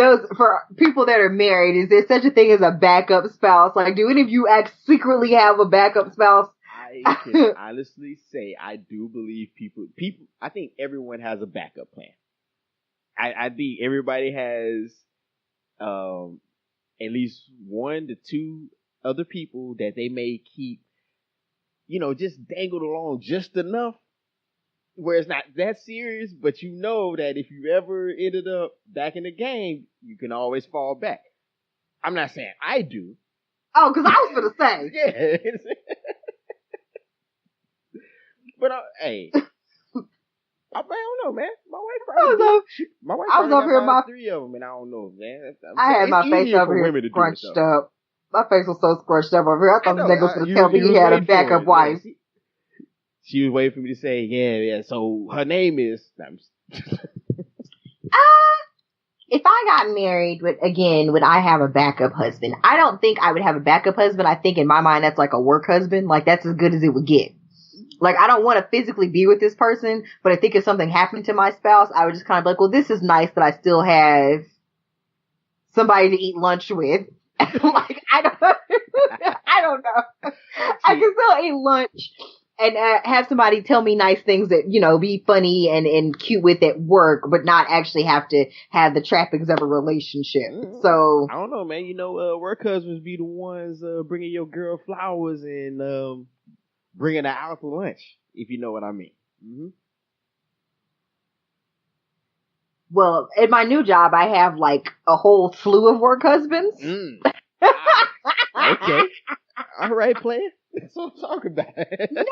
people that are married, is there such a thing as a backup spouse? Like, do any of you secretly have a backup spouse? I can honestly say I do believe people, I think everyone has a backup plan. I think everybody has, at least 1 to 2 other people that they may keep, just dangled along just enough where it's not that serious, but that if you ever ended up back in the game, you can always fall back. I'm not saying I do. Oh, because I was going to say. Yeah. But hey, I don't know, man. My wife I was over here about 3 of them, and I don't know, man. I had my face over here scrunched up. My face was so scrunched up over here. I thought the nigga was going to tell me he had a backup wife. She was waiting for me to say, yeah. So her name is. If I got married, would I have a backup husband? I don't think I would have a backup husband. I think in my mind that's like a work husband. Like that's as good as it would get. Like, I don't want to physically be with this person, but I think if something happened to my spouse, I would just kind of be like, well, this is nice that I still have somebody to eat lunch with. Like, I don't know. I can still eat lunch and have somebody tell me nice things that, be funny and cute with at work, but not actually have to have the trappings of a relationship. So. I don't know, man. Work husbands be the ones bringing your girl flowers and bringing her out for lunch, if you know what I mean. Mm-hmm. Well, in my new job, I have like a whole slew of work husbands. Okay. All right, player. That's what I'm talking about. No,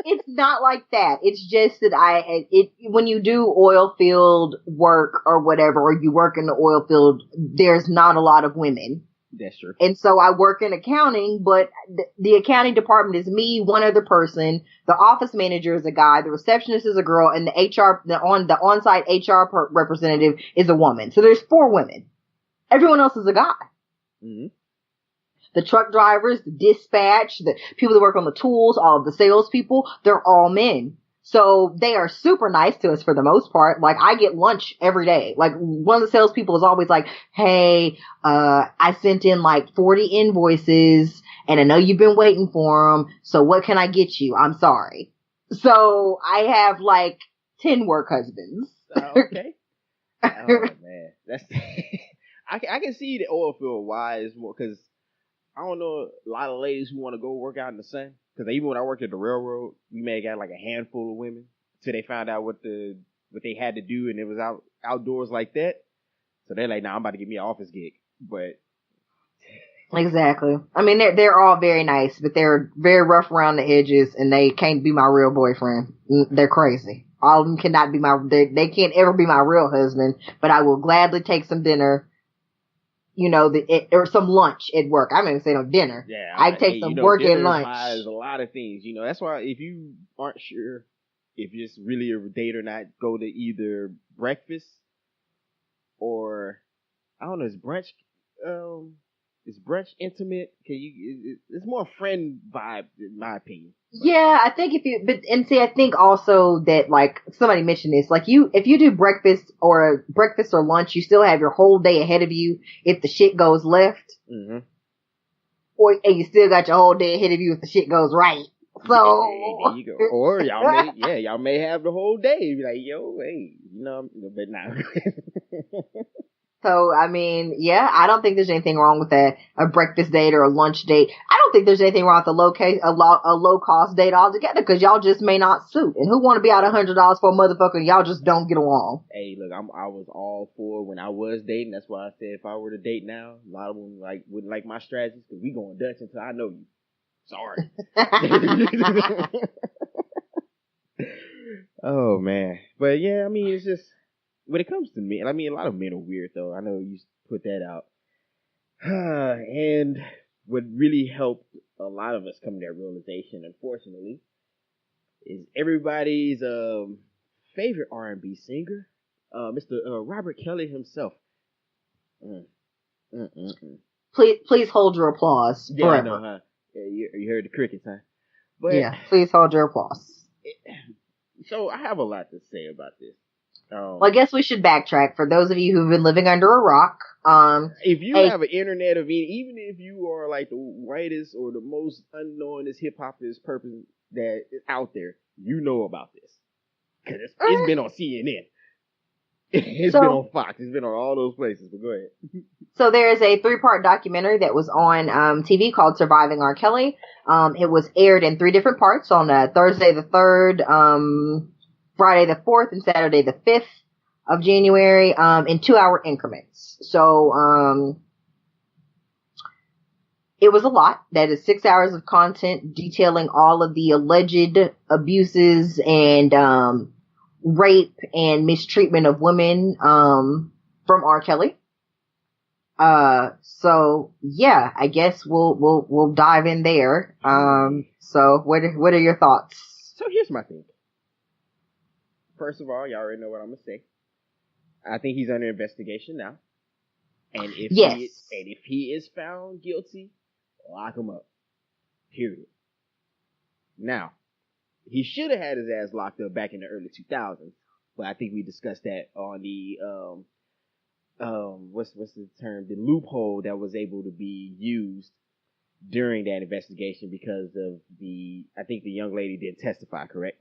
it's not like that. It's just that when you do oil field work or whatever, or you work in the oil field, there's not a lot of women. That's true. And so I work in accounting, but the accounting department is me, one other person. The office manager is a guy. The receptionist is a girl, and the on-site HR representative is a woman. So there's 4 women. Everyone else is a guy. Mm-hmm. The truck drivers, the dispatch, the people that work on the tools, all of the salespeople, they're all men. So they are super nice to us for the most part. Like, I get lunch every day. Like, one of the salespeople is always like, hey, I sent in like 40 invoices and I know you've been waiting for them. So what can I get you? I'm sorry. So I have like 10 work husbands. Okay. Oh man. That's, I can see the oil field wise more because I don't know a lot of ladies who want to go work out in the sun. Because even when I worked at the railroad, we may have got like a handful of women till they found out what they had to do, and it was outdoors like that. So they're like, nah, I'm about to get me an office gig. But Exactly. I mean, they're all very nice, but they're very rough around the edges, and they can't be my real boyfriend. They're crazy. All of them cannot be they can't ever be my real husband, but I will gladly take some dinner, or some lunch at work. I'm not even saying no dinner. yeah, I take some work and lunch. There's a lot of things. That's why if you aren't sure if it's really a date or not, go to either breakfast or I don't know, is brunch intimate? It's more breakfast vibe in my opinion. Yeah, I think I think also that like somebody mentioned this, like if you do breakfast or lunch, you still have your whole day ahead of you if the shit goes left. Mm-hmm. And you still got your whole day ahead of you if the shit goes right. So there you go. Or y'all may have the whole day. Be like, yo, hey, but nah. So, I mean, yeah, I don't think there's anything wrong with a breakfast date or a lunch date. I don't think there's anything wrong with a low cost date altogether, because y'all just may not suit. And who want to be out $100 for a motherfucker and y'all just don't get along? Hey, look, I was all for when I was dating. That's why I said if I were to date now, a lot of them wouldn't like my strategies because we going Dutch until I know you. Sorry. Oh man, but yeah, I mean, it's just. When it comes to men, I mean, a lot of men are weird, though. I know you put that out. And what really helped a lot of us come to that realization, unfortunately, is everybody's favorite R&B singer, Mr. Robert Kelly himself. Please hold your applause. Yeah, forever. I know, huh? Yeah, you heard the crickets, huh? But yeah, please hold your applause. So I have a lot to say about this. Well, I guess we should backtrack for those of you who've been living under a rock. If you have an internet of even if you are like the whitest or the most unknownest hip hopist person that is out there, you know about this because it's been on CNN, it's been on Fox, it's been on all those places. But go ahead. So there is a 3-part documentary that was on TV called "Surviving R. Kelly." It was aired in 3 different parts on Thursday the 3rd. Friday the 4th and Saturday the 5th of January, in 2-hour increments. So, it was a lot. That is 6 hours of content detailing all of the alleged abuses and, rape and mistreatment of women, from R. Kelly. So yeah, I guess we'll dive in there. So what are your thoughts? So here's my thing. First of all, y'all already know what I'm gonna say. I think he's under investigation now, and if he is found guilty, lock him up. Period. Now, he should have had his ass locked up back in the early 2000s, but I think we discussed that on the what's the term? The loophole that was able to be used during that investigation because of I think the young lady didn't testify, correct?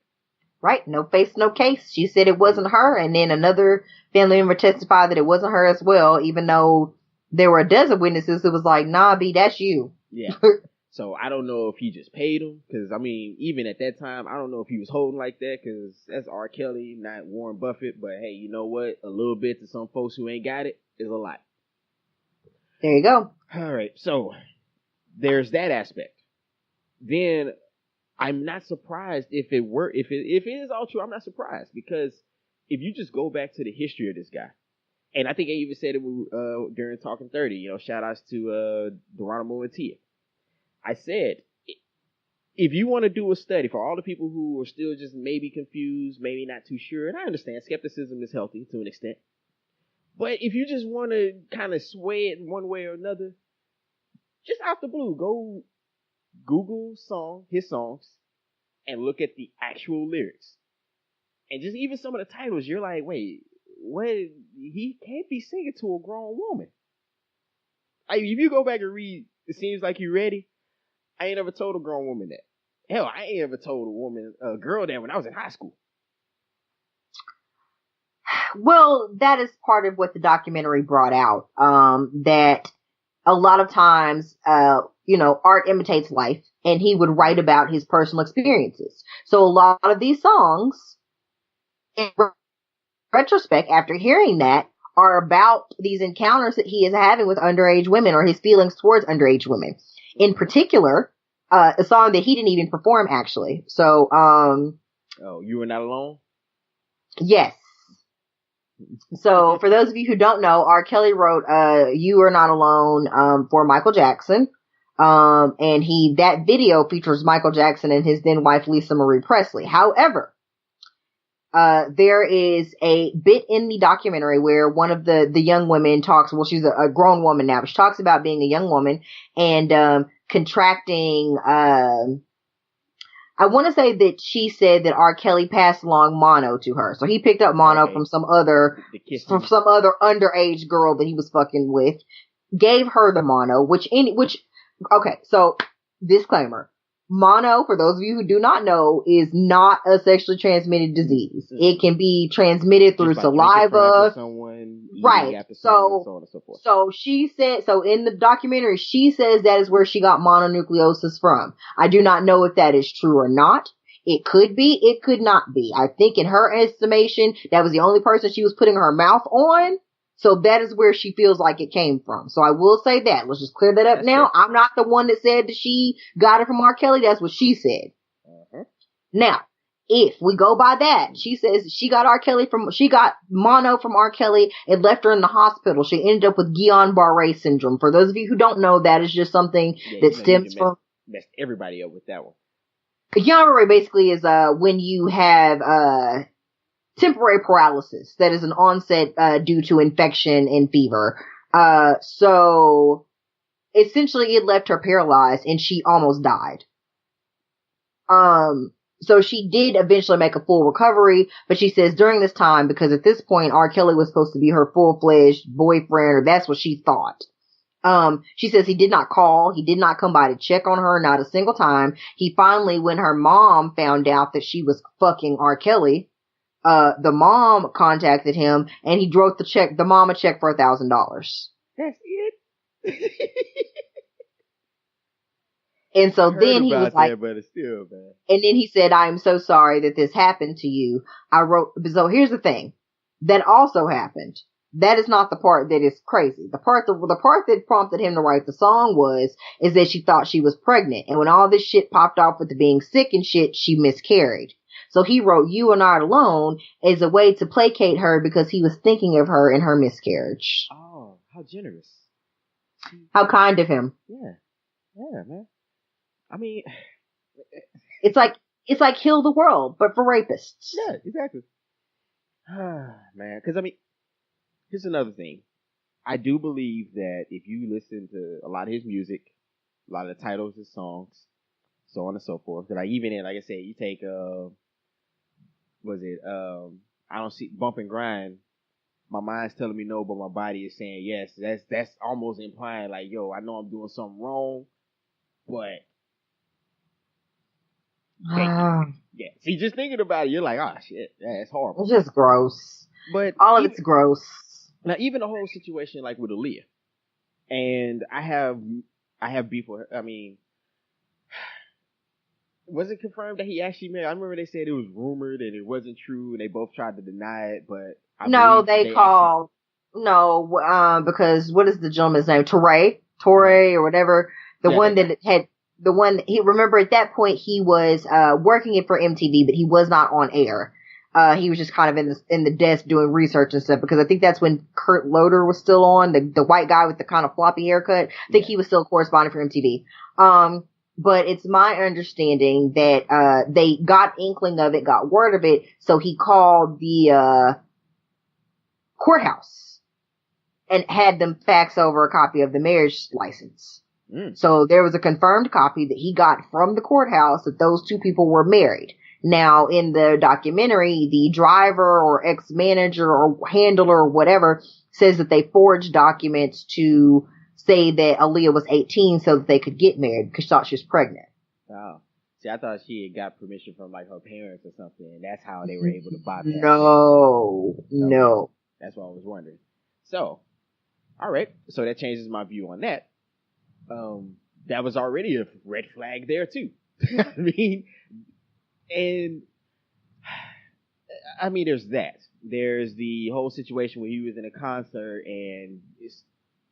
Right, no face, no case. She said it wasn't her, and then another family member testified that it wasn't her as well, even though there were a dozen witnesses who was like, nah, B, that's you. Yeah. So I don't know if he just paid him, because, I mean, even at that time, I don't know if he was holding like that, because that's R. Kelly, not Warren Buffett, but hey, you know what? A little bit to some folks who ain't got it is a lot. There you go. All right, so there's that aspect. Then I'm not surprised if it is all true. I'm not surprised because if you just go back to the history of this guy, and I think I even said it during Talking 30. Shout outs to Geronimo and Tia. I said if you want to do a study for all the people who are still just maybe confused, maybe not too sure, and I understand skepticism is healthy to an extent, but if you just want to kind of sway it one way or another, just out the blue, go Google his songs, and look at the actual lyrics. And just even some of the titles, you're like, wait, what? He can't be singing to a grown woman. If you go back and read, it seems like you're ready. I ain't ever told a grown woman that. Hell, I ain't ever told a girl that when I was in high school. Well, that is part of what the documentary brought out. That a lot of times, art imitates life, and he would write about his personal experiences. So a lot of these songs, in retrospect, after hearing that, are about these encounters that he is having with underage women, or his feelings towards underage women. In particular, a song that he didn't even perform, actually. So, Oh, You Were Not Alone? Yes. So, for those of you who don't know, R. Kelly wrote You Are Not Alone for Michael Jackson. And that video features Michael Jackson and his then wife Lisa Marie Presley. However, there is a bit in the documentary where one of the young women talks, well, she's a grown woman now, but she talks about being a young woman and contracting, I want to say that she said that R. Kelly passed along mono to her. So he picked up mono from some other underage girl that he was fucking with, gave her the mono, okay, so disclaimer. Mono, for those of you who do not know, is not a sexually transmitted disease. It can be transmitted through saliva. Right. So on and so forth. So she said, so in the documentary, she says that is where she got mononucleosis from. I do not know if that is true or not. It could be, it could not be. I think in her estimation, that was the only person she was putting her mouth on. So that is where she feels like it came from. So I will say that. Let's just clear that up now. True. I'm not the one that said that she got it from R. Kelly. That's what she said. Uh-huh. Now, if we go by that, she says she got mono from R. Kelly. It left her in the hospital. She ended up with Guillain-Barré syndrome. For those of you who don't know, that is just something that stems from... Messed everybody up with that one. Guillain-Barré basically is when you have... temporary paralysis that is an onset due to infection and fever. So essentially it left her paralyzed and she almost died. So she did eventually make a full recovery, but she says during this time, because at this point R. Kelly was supposed to be her full-fledged boyfriend, or that's what she thought. She says he did not call, he did not come by to check on her, not a single time. He finally, when her mom found out that she was fucking R. Kelly, the mom contacted him and he wrote the mom a check for $1,000. That's it. And so then he was like, but it's still bad. And then he said, I am so sorry that this happened to you. So here's the thing. That also happened. That is not the part that is crazy. The part that prompted him to write the song is that she thought she was pregnant. And when all this shit popped off with the being sick and shit, she miscarried. So he wrote You Are Not Alone as a way to placate her because he was thinking of her in her miscarriage. Oh, how generous. How kind of him. Yeah. Yeah, man. I mean, it's like Heal the World, but for rapists. Yeah, exactly. Man, because I mean, here's another thing. I do believe that if you listen to a lot of his music, a lot of the titles of his songs, so on and so forth, that like I said, you take I don't see Bump and Grind. My mind's telling me no, but my body is saying yes. That's almost implying like, yo, I know I'm doing something wrong, but yeah. See, just thinking about it, you're like, oh shit, it's horrible. It's just gross. But all of it's gross. Now, even the whole situation like with Aaliyah, and I have beef with her. I mean, was it confirmed that he actually married? I remember they said it was rumored and it wasn't true, and they both tried to deny it. But because what is the gentleman's name? Torre or whatever. Remember at that point he was working it for MTV, but he was not on air. He was just kind of in the desk doing research and stuff, because I think that's when Kurt Loder was still on, the white guy with the kind of floppy haircut. I think he was still corresponding for MTV. But it's my understanding that they got inkling of it, got word of it, so he called the courthouse and had them fax over a copy of the marriage license. So there was a confirmed copy that he got from the courthouse that those two people were married. Now, in the documentary, the driver or ex-manager or handler or whatever says that they forged documents to say that Aaliyah was 18 so that they could get married because she thought she was pregnant. Oh. See, I thought she had got permission from like her parents or something, and that's how they were able to bypass it. No. That's what I was wondering. So, all right. So that changes my view on that. That was already a red flag there too. I mean, there's that. There's the whole situation where he was in a concert and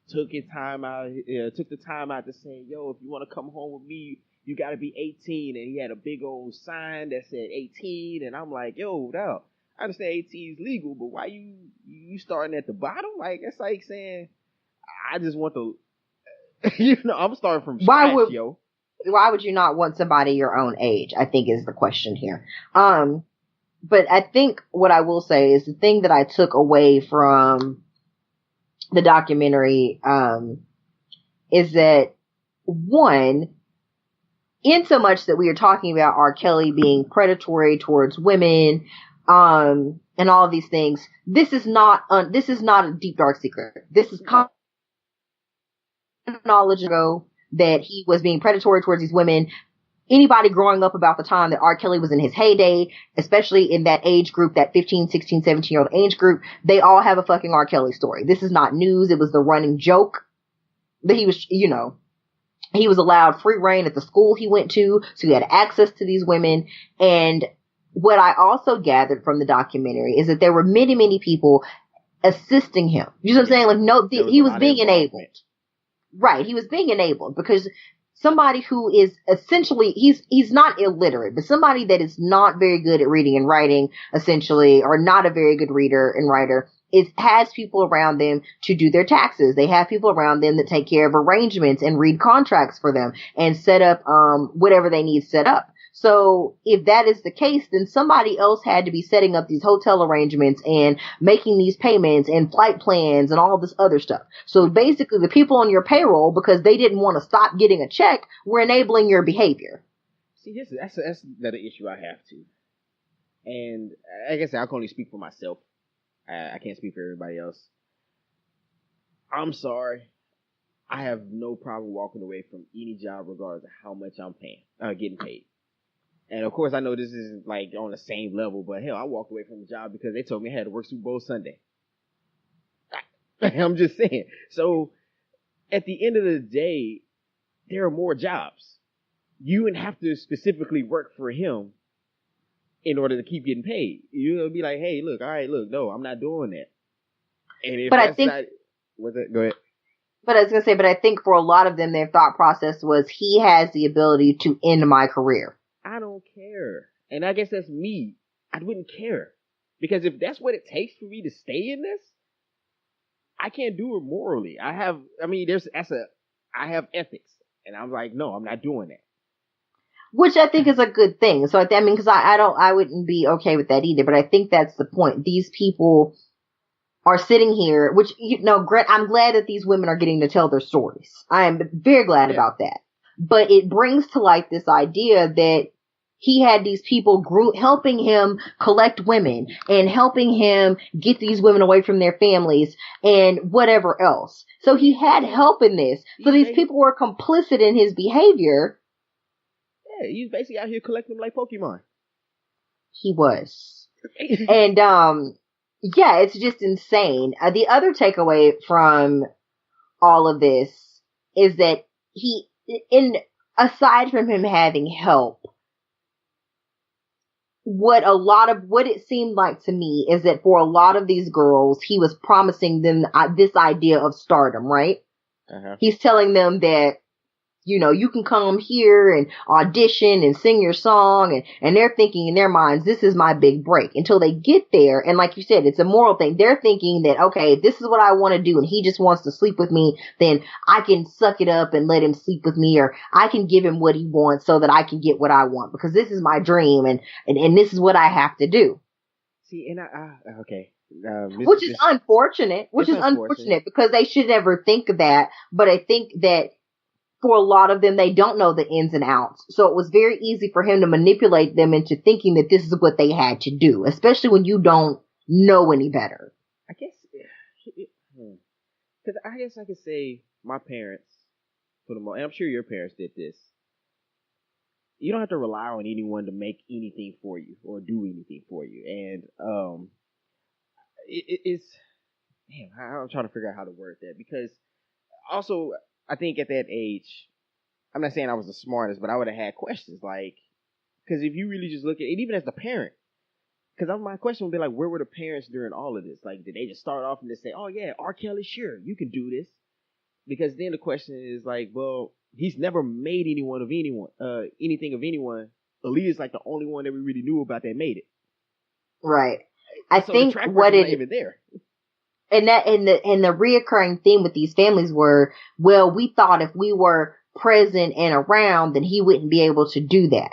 took his time out, took the time out to say, "Yo, if you want to come home with me, you got to be 18." And he had a big old sign that said 18, and I'm like, "Yo, no, I understand 18 is legal, but why you starting at the bottom? Like it's like saying I just want to, I'm starting from scratch, yo." Why would you not want somebody your own age? I think is the question here. But I think what I will say is the thing that I took away from the documentary, is that one, in so much that we are talking about R. Kelly being predatory towards women, and all of these things, this is not a deep dark secret. This is common knowledge ago that he was being predatory towards these women. Anybody growing up about the time that R. Kelly was in his heyday, especially in that age group, that 15, 16, 17-year-old age group, they all have a fucking R. Kelly story. This is not news. It was the running joke that he was, he was allowed free reign at the school he went to, so he had access to these women. And what I also gathered from the documentary is that there were many, many people assisting him. You know what I'm saying? Like, no, he was being enabled. Right. He was being enabled because somebody who is essentially, he's not illiterate, but somebody that is not very good at reading and writing, essentially, or not a very good reader and writer, has people around them to do their taxes. They have people around them that take care of arrangements and read contracts for them and set up whatever they need set up. So if that is the case, then somebody else had to be setting up these hotel arrangements and making these payments and flight plans and all this other stuff. So basically the people on your payroll, because they didn't want to stop getting a check, were enabling your behavior. See, that's another issue I have too. And I guess I can only speak for myself. I can't speak for everybody else. I'm sorry. I have no problem walking away from any job regardless of how much I'm getting paid. And of course, I know this isn't like on the same level, but hell, I walked away from the job because they told me I had to work Super Bowl Sunday. I'm just saying. So at the end of the day, there are more jobs. You wouldn't have to specifically work for him in order to keep getting paid. You'll be like, hey, look, all right, look, no, I'm not doing that. And if that's not, what's it? Go ahead. But I was going to say, but I think for a lot of them, their thought process was, he has the ability to end my career. I don't care. And I guess that's me. I wouldn't care. Because if that's what it takes for me to stay in this, I can't do it morally. I have ethics. And I'm like, no, I'm not doing that. Which I think is a good thing. So, I mean, because I wouldn't be okay with that either. But I think that's the point. These people are sitting here, which, I'm glad that these women are getting to tell their stories. I am very glad about that. But it brings to light this idea that he had these people helping him collect women and helping him get these women away from their families and whatever else. So he had help in this. So these people were complicit in his behavior. Yeah, he's basically out here collecting them like Pokemon. He was. And, yeah, it's just insane. The other takeaway from all of this is that aside from him having help, what it seemed like to me is that for a lot of these girls, he was promising them this idea of stardom, right? Uh-huh. He's telling them that, you can come here and audition and sing your song, and they're thinking in their minds, this is my big break, until they get there. And like you said, it's a moral thing. They're thinking that, okay, if this is what I want to do and he just wants to sleep with me, then I can suck it up and let him sleep with me, or I can give him what he wants so that I can get what I want, because this is my dream and this is what I have to do. See, and okay. Which is unfortunate because they should never think of that. But I think that for a lot of them, they don't know the ins and outs. So it was very easy for him to manipulate them into thinking that this is what they had to do, especially when you don't know any better. I guess, because I guess I could say my parents, for the most, and I'm sure your parents did this. You don't have to rely on anyone to make anything for you or do anything for you. And it's, I'm trying to figure out how to word that, because also, I think at that age, I'm not saying I was the smartest, but I would have had questions like, because if you really just look at it, even as the parent, Because my question would be like, where were the parents during all of this? Like, did they just start off and just say, "Oh yeah, R. Kelly, sure, you can do this"? Because then the question is like, well, he's never made anything of anyone. Aaliyah's like the only one that we really knew about that made it. Right. I So the think track what record's not it even there. and the reoccurring theme with these families were, well, we thought if we were present and around, then he wouldn't be able to do that.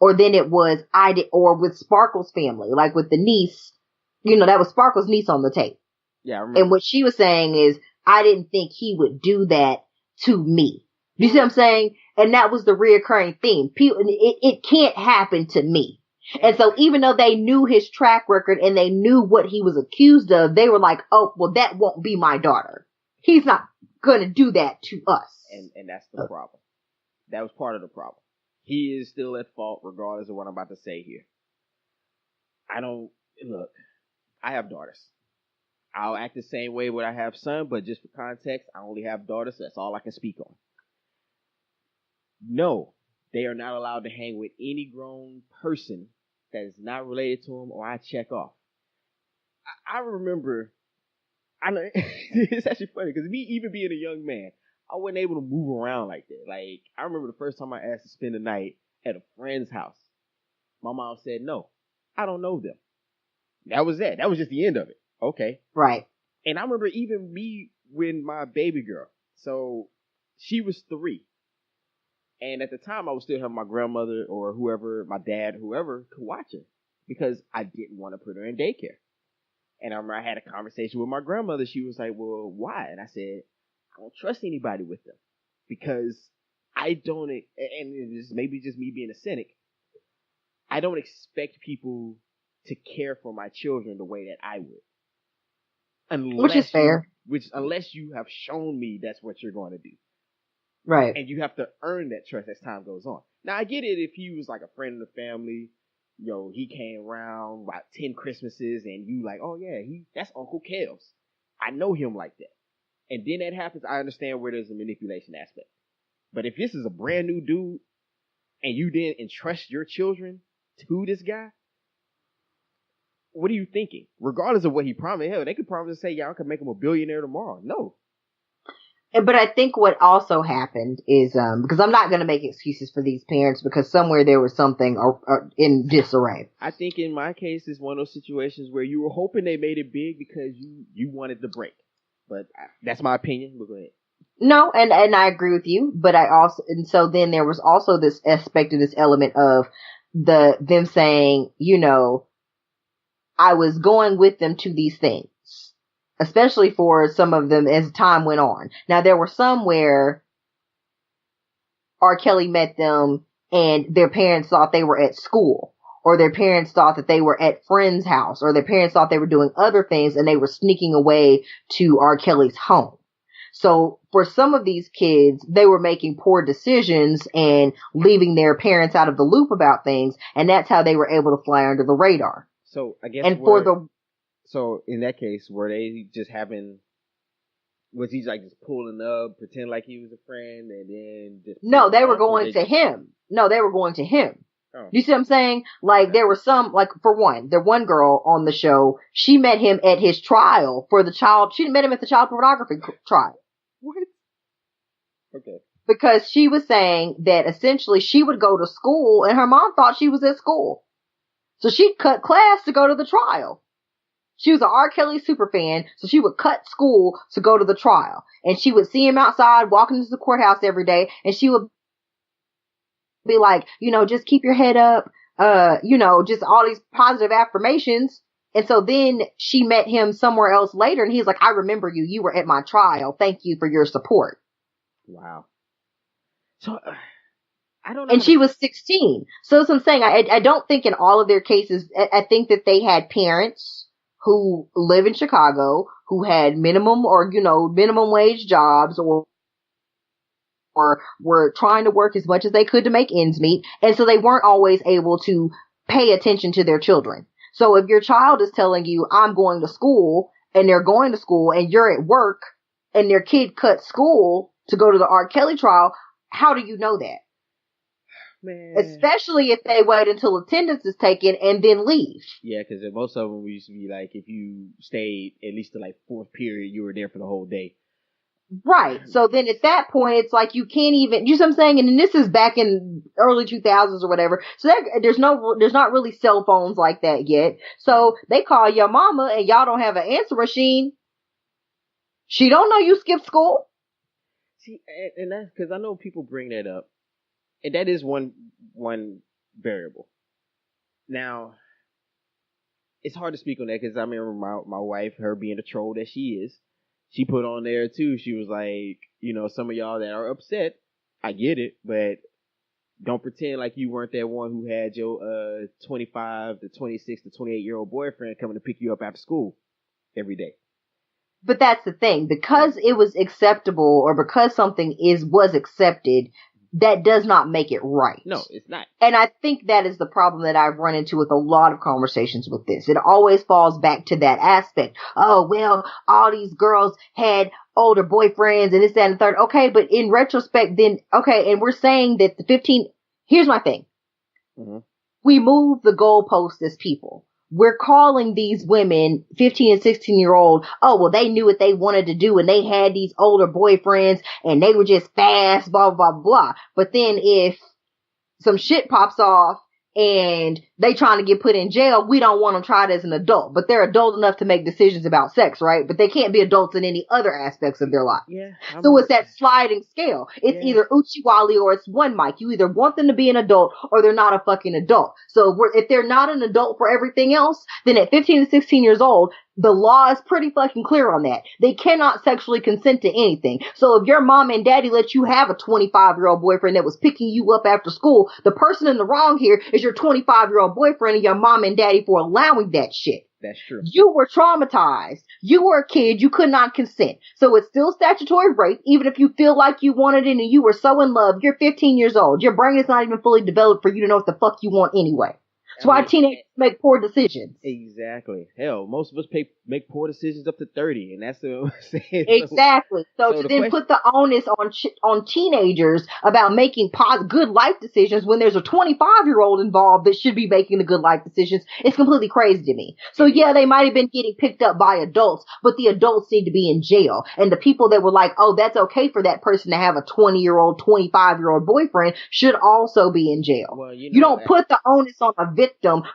Or then it was or with Sparkle's family, like with the niece, that was Sparkle's niece on the tape. Yeah, I remember. And what she was saying is, I didn't think he would do that to me. You see what I'm saying? And that was the reoccurring theme. People, it can't happen to me. And so even though they knew his track record and they knew what he was accused of, they were like, oh, well, that won't be my daughter. He's not going to do that to us. And that's the problem. That was part of the problem. He is still at fault regardless of what I'm about to say here. I have daughters. I'll act the same way when I have son, but just for context, I only have daughters, so that's all I can speak on. No, they are not allowed to hang with any grown person that is not related to them, or I check off. I remember, I know it's actually funny because me even being a young man, I wasn't able to move around like that. Like, I remember the first time I asked to spend the night at a friend's house. My mom said, no, I don't know them. That was that. That was just the end of it. Okay. Right. And I remember even me when my baby girl, so she was 3. And at the time, I was still having my grandmother or whoever, my dad, whoever, could watch her because I didn't want to put her in daycare. And I remember I had a conversation with my grandmother. She was like, well, why? And I said, I don't trust anybody with them because I don't, and it's maybe just me being a cynic, I don't expect people to care for my children the way that I would. Which is fair. Unless you have shown me that's what you're going to do. Right. And you have to earn that trust as time goes on. Now, I get it if he was like a friend of the family. He came around about 10 Christmases and you like, oh yeah, that's Uncle Kels. I know him like that. And then that happens, I understand where there's a manipulation aspect. But if this is a brand new dude and you didn't entrust your children to this guy, what are you thinking? Regardless of what he promised, hell, they could promise to say, yeah, I could make him a billionaire tomorrow. No. But I think what also happened is, because I'm not going to make excuses for these parents because somewhere there was something in disarray. I think in my case, it's one of those situations where you were hoping they made it big because you wanted the break. But that's my opinion. We'll go ahead. No, and I agree with you, but so then there was also this aspect of this element of them saying, I was going with them to these things, especially for some of them as time went on. Now, there were some where R. Kelly met them and their parents thought they were at school, or their parents thought that they were at friend's house, or their parents thought they were doing other things and they were sneaking away to R. Kelly's home. So for some of these kids, they were making poor decisions and leaving their parents out of the loop about things, and that's how they were able to fly under the radar. So I guess, so in that case, were they just was he like just pulling up, pretend like he was a friend, and then just No, they were going to him. No, they were going to him. Oh. You see what I'm saying? Like, there were some, like, for one, the one girl on the show, she met him at his trial for she met him at the child pornography trial. What? Okay. Because she was saying that essentially she would go to school and her mom thought she was at school. So she cut class to go to the trial. She was an R. Kelly super fan, so she would cut school to go to the trial. And she would see him outside walking into the courthouse every day, and she would be like, just keep your head up, just all these positive affirmations. And so then she met him somewhere else later, and he's like, I remember you. You were at my trial. Thank you for your support. Wow. So, I don't know. And she was 16. So that's what I'm saying. I don't think in all of their cases, I think that they had parents who live in Chicago, who had minimum wage jobs, or were trying to work as much as they could to make ends meet. And so they weren't always able to pay attention to their children. So if your child is telling you, I'm going to school, and they're going to school, and you're at work, and their kid cut school to go to the R. Kelly trial, how do you know that? Man. Especially if they wait until attendance is taken and then leave. Yeah, because most of them used to be like, if you stayed at least to like fourth period, you were there for the whole day. Right. So then at that point, it's like you can't even, you know what I'm saying? And this is back in early 2000s or whatever. So there's not really cell phones like that yet. So they call your mama and y'all don't have an answer machine. She don't know you skipped school. See, and that's because I know people bring that up. And that is one variable. Now, it's hard to speak on that because I remember my wife, her being the troll that she is, she put on there too. She was like, some of y'all that are upset, I get it, but don't pretend like you weren't that one who had your 25 to 26 to 28-year-old boyfriend coming to pick you up after school every day. But that's the thing, because it was acceptable or because something was accepted, that does not make it right. No, it's not. And I think that is the problem that I've run into with a lot of conversations with this. It always falls back to that aspect. Oh, well, all these girls had older boyfriends and this, that, and the third. Okay, but in retrospect, then, okay, and we're saying that here's my thing. Mm-hmm. We move the goalposts as people. We're calling these women 15 and 16-year-old, oh, well, they knew what they wanted to do and they had these older boyfriends and they were just fast, blah, blah, blah. But then if some shit pops off and they trying to get put in jail, we don't want them tried as an adult. But they're adult enough to make decisions about sex, right? But they can't be adults in any other aspects of their life. Yeah. So it's that sliding scale. It's either Uchiwali or it's one mic. You either want them to be an adult or they're not a fucking adult. So if they're not an adult for everything else, then at 15 to 16 years old, the law is pretty fucking clear on that. They cannot sexually consent to anything. So if your mom and daddy let you have a 25-year-old boyfriend that was picking you up after school, the person in the wrong here is your 25-year-old boyfriend and your mom and daddy for allowing that shit. That's true. You were traumatized. You were a kid. You could not consent. So it's still statutory rape, even if you feel like you wanted it and you were so in love. You're 15 years old. Your brain is not even fully developed for you to know what the fuck you want anyway. That's why teenagers make poor decisions. Exactly. Hell, most of us make poor decisions up to 30, and that's what I'm saying. Exactly. So to then put the onus on teenagers about making good life decisions when there's a 25-year-old involved that should be making the good life decisions, it's completely crazy to me. So yeah, they might have been getting picked up by adults, but the adults need to be in jail. And the people that were like, oh, that's okay for that person to have a 20-year-old, 25-year-old boyfriend should also be in jail. Well, you don't put the onus on a victim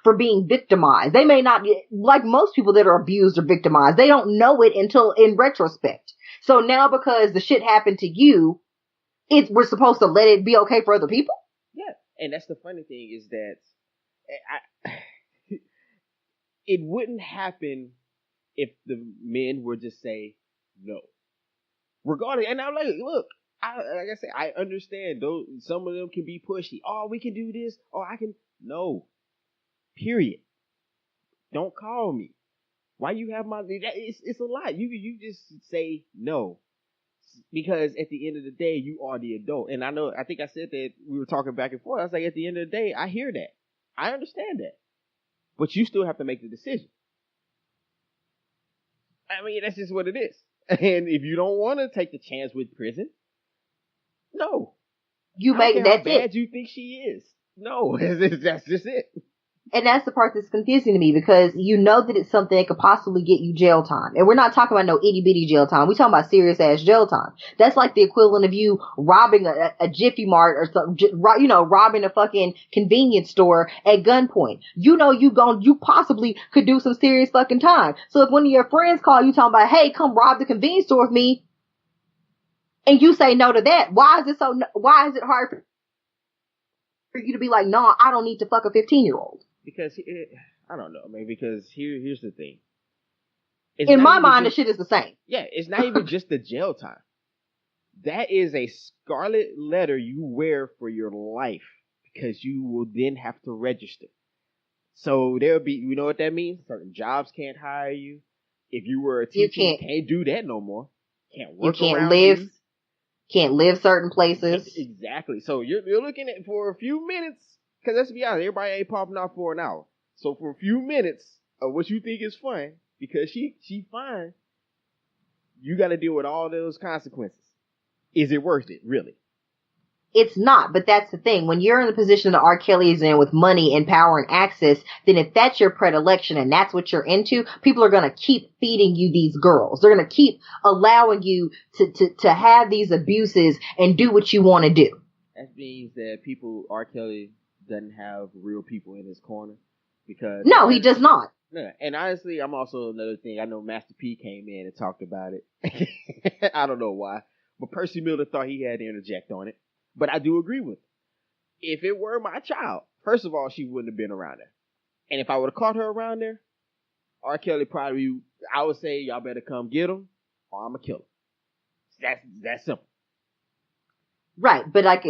for being victimized. They may not, like most people that are abused or victimized, they don't know it until in retrospect. So now because the shit happened to you, we're supposed to let it be okay for other people? Yeah. And that's the funny thing is that it wouldn't happen if the men would just say no. Regardless, and I'm like, look, like I said, I understand those. Some of them can be pushy. Oh, we can do this. Oh, I can. No. Period. Don't call me. Why you have my? It's a lot. You just say no, because at the end of the day, you are the adult. And I think I said that we were talking back and forth. I was like, at the end of the day, I hear that, I understand that, but you still have to make the decision. I mean, that's just what it is. And if you don't want to take the chance with prison, no. You make that how bad you think she is. No, that's just it. And that's the part that's confusing to me, because you know that it's something that could possibly get you jail time. And we're not talking about no itty bitty jail time. We're talking about serious ass jail time. That's like the equivalent of you robbing a Jiffy Mart or something, robbing a fucking convenience store at gunpoint. You know you possibly could do some serious fucking time. So if one of your friends call you talking about, hey, come rob the convenience store with me, and you say no to that, why is it hard for you to be like, no, I don't need to fuck a 15-year-old? Because I don't know, man. Because here's the thing. In my mind, the shit is the same. Yeah, it's not even just the jail time. That is a scarlet letter you wear for your life, because you will then have to register. So there'll be, you know what that means? Certain jobs can't hire you. If you were a teacher, you can't do that no more. Can't work around you. Can't live certain places. Exactly. So you're looking at, for a few minutes. Because let's be honest, everybody ain't popping out for an hour. So for a few minutes of what you think is fun, because she fine, you got to deal with all those consequences. Is it worth it, really? It's not, but that's the thing. When you're in the position that R. Kelly is in with money and power and access, then if that's your predilection and that's what you're into, people are going to keep feeding you these girls. They're going to keep allowing you to have these abuses and do what you want to do. That means that R. Kelly doesn't have real people in his corner because. No, he does not. No, and honestly, I'm also another thing. I know Master P came in and talked about it. I don't know why, but Percy Miller thought he had to interject on it. But I do agree with him. If it were my child, first of all, she wouldn't have been around there. And if I would have caught her around there, R. Kelly probably, I would say, y'all better come get him or I'm going to kill him. That's simple. Right, but and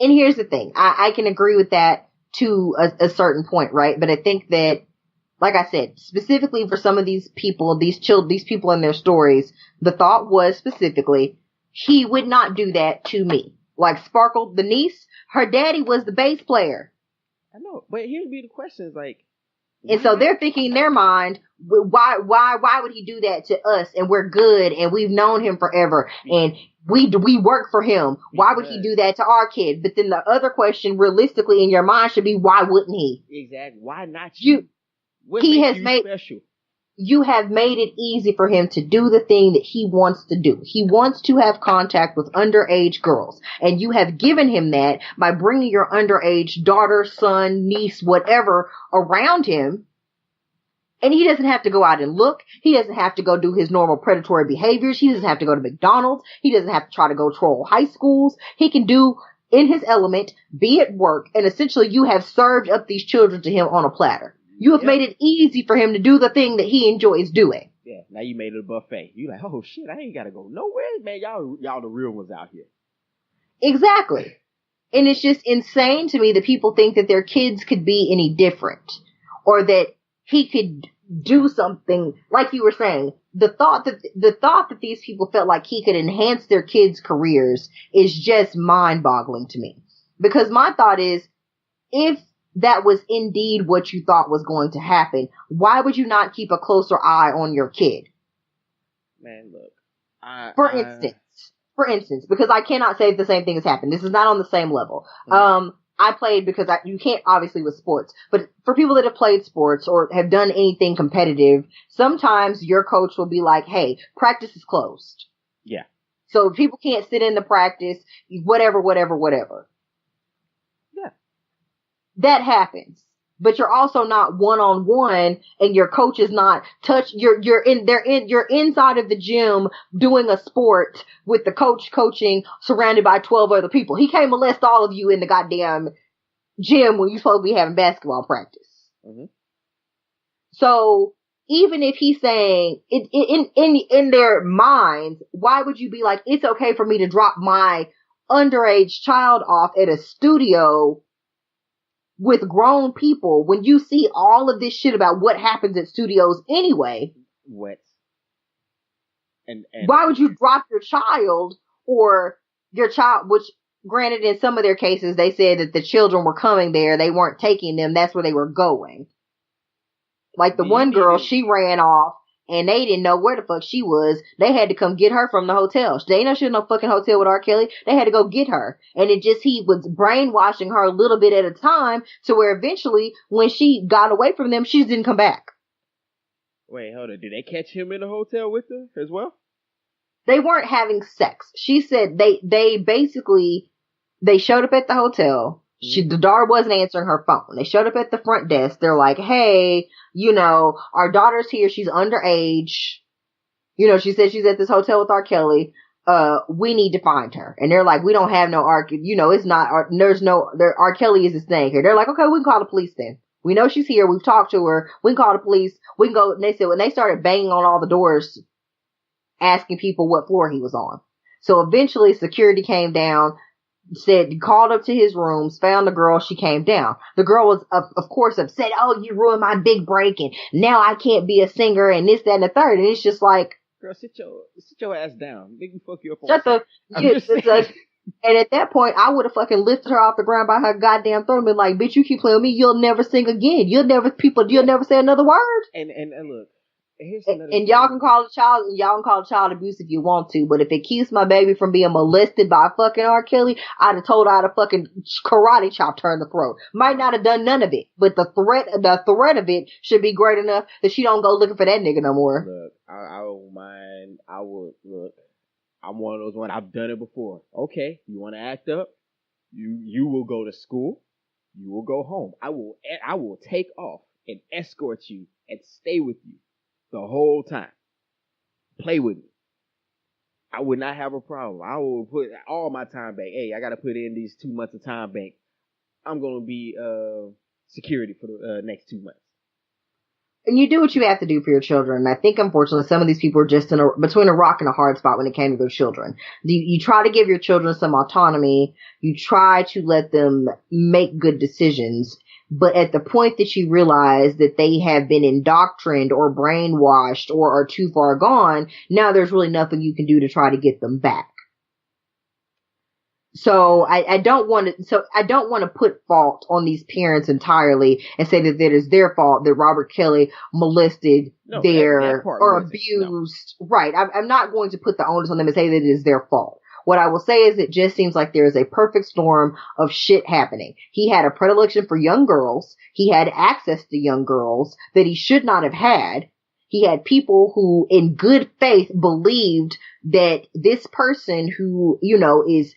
here's the thing. I can agree with that to a certain point, right? But I think that, like I said, specifically for some of these people, these people in their stories, the thought was specifically, he would not do that to me. Like Sparkle, the niece, her daddy was the bass player. I know, but here'd be the question is like, and so they're thinking in their mind, why would he do that to us? And we're good, and we've known him forever, and we work for him. Why would he do that to our kid? But then the other question, realistically, in your mind, should be, why wouldn't he? Exactly. Why not you? He has made special. You have made it easy for him to do the thing that he wants to do. He wants to have contact with underage girls. And you have given him that by bringing your underage daughter, son, niece, whatever around him. And he doesn't have to go out and look. He doesn't have to go do his normal predatory behaviors. He doesn't have to go to McDonald's. He doesn't have to try to go troll high schools. He can do in his element, be at work, and essentially you have served up these children to him on a platter. You have made it easy for him to do the thing that he enjoys doing. Yeah, now you made it a buffet. You like, oh shit, I ain't gotta go nowhere, man. Y'all the real ones out here. Exactly. And it's just insane to me that people think that their kids could be any different, or that he could do something like you were saying. The thought that these people felt like he could enhance their kids' careers is just mind-boggling to me. Because my thought is, if that was indeed what you thought was going to happen, why would you not keep a closer eye on your kid? Man, look. For instance, because I cannot say the same thing has happened. This is not on the same level. I played because you can't obviously with sports, but for people that have played sports or have done anything competitive, sometimes your coach will be like, hey, practice is closed. Yeah. So people can't sit in the practice, whatever. That happens, but you're also not one-on-one, and your coach is not you're inside of the gym doing a sport with the coach coaching surrounded by 12 other people. He can't molest all of you in the goddamn gym when you're supposed to be having basketball practice. Mm-hmm. So even if he's saying in their minds, why would you be like, it's okay for me to drop my underage child off at a studio with grown people when you see all of this shit about what happens at studios anyway? What? And why would you drop your child, which granted in some of their cases they said that the children were coming there, they weren't taking them, that's where they were going. Like the one girl, she ran off and they didn't know where the fuck she was. They had to come get her from the hotel. They didn't know she was in no fucking hotel with R. Kelly. They had to go get her. And he was brainwashing her a little bit at a time to where eventually when she got away from them, she just didn't come back. Wait, hold on. Did they catch him in the hotel with her as well? They weren't having sex. She said they basically showed up at the hotel. The daughter wasn't answering her phone. They showed up at the front desk. They're like, hey, our daughter's here. She's underage. She said she's at this hotel with R. Kelly. We need to find her. And they're like, we don't have no R. It's not, R. Kelly is this thing here. They're like, okay, we can call the police then. We know she's here. We've talked to her. We can call the police. We can go. And they said when they started banging on all the doors, asking people what floor he was on. So eventually security came down. Called up to his rooms, found the girl, she came down. The girl was, of course, upset. Oh, you ruined my big break, and now I can't be a singer, and this, that, and the third. And it's just like, girl, sit your ass down. Make me fuck you up. And at that point, I would have fucking lifted her off the ground by her goddamn throat and been like, bitch, you keep playing with me, you'll never sing again. You'll never say another word. And look, Here's another And y'all can thing. call it child abuse if you want to, but if it keeps my baby from being molested by fucking R. Kelly, I'd have told her I'd have fucking karate chopped her in the throat. Might not have done none of it, but the threat of it should be great enough that she don't go looking for that nigga no more. Look, I don't mind. I would look. I'm one of those one. I've done it before. Okay, you want to act up? You will go to school. You will go home. I will take off and escort you and stay with you the whole time. Play with me. I would not have a problem. I will put all my time back. Hey, I got to put in these 2 months of time bank. I'm gonna be security for the next 2 months. And you do what you have to do for your children. And I think, unfortunately, some of these people are just between a rock and a hard spot when it came to their children. You try to give your children some autonomy. You try to let them make good decisions. But at the point that you realize that they have been indoctrined or brainwashed or are too far gone, now there's really nothing you can do to try to get them back. So I don't want to put fault on these parents entirely and say that it is their fault that Robert Kelly molested or abused. No. Right. I'm not going to put the onus on them and say that it is their fault. What I will say is it just seems like there is a perfect storm of shit happening. He had a predilection for young girls. He had access to young girls that he should not have had. He had people who in good faith believed that this person who, is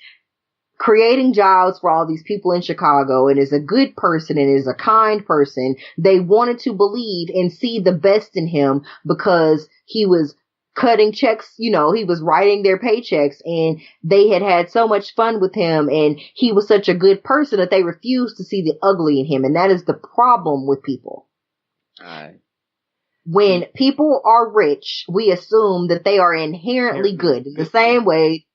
creating jobs for all these people in Chicago and is a good person and is a kind person, they wanted to believe and see the best in him because he was cutting checks, he was writing their paychecks and they had so much fun with him and he was such a good person that they refused to see the ugly in him. And that is the problem with people. When people are rich, we assume that they are inherently good in the same way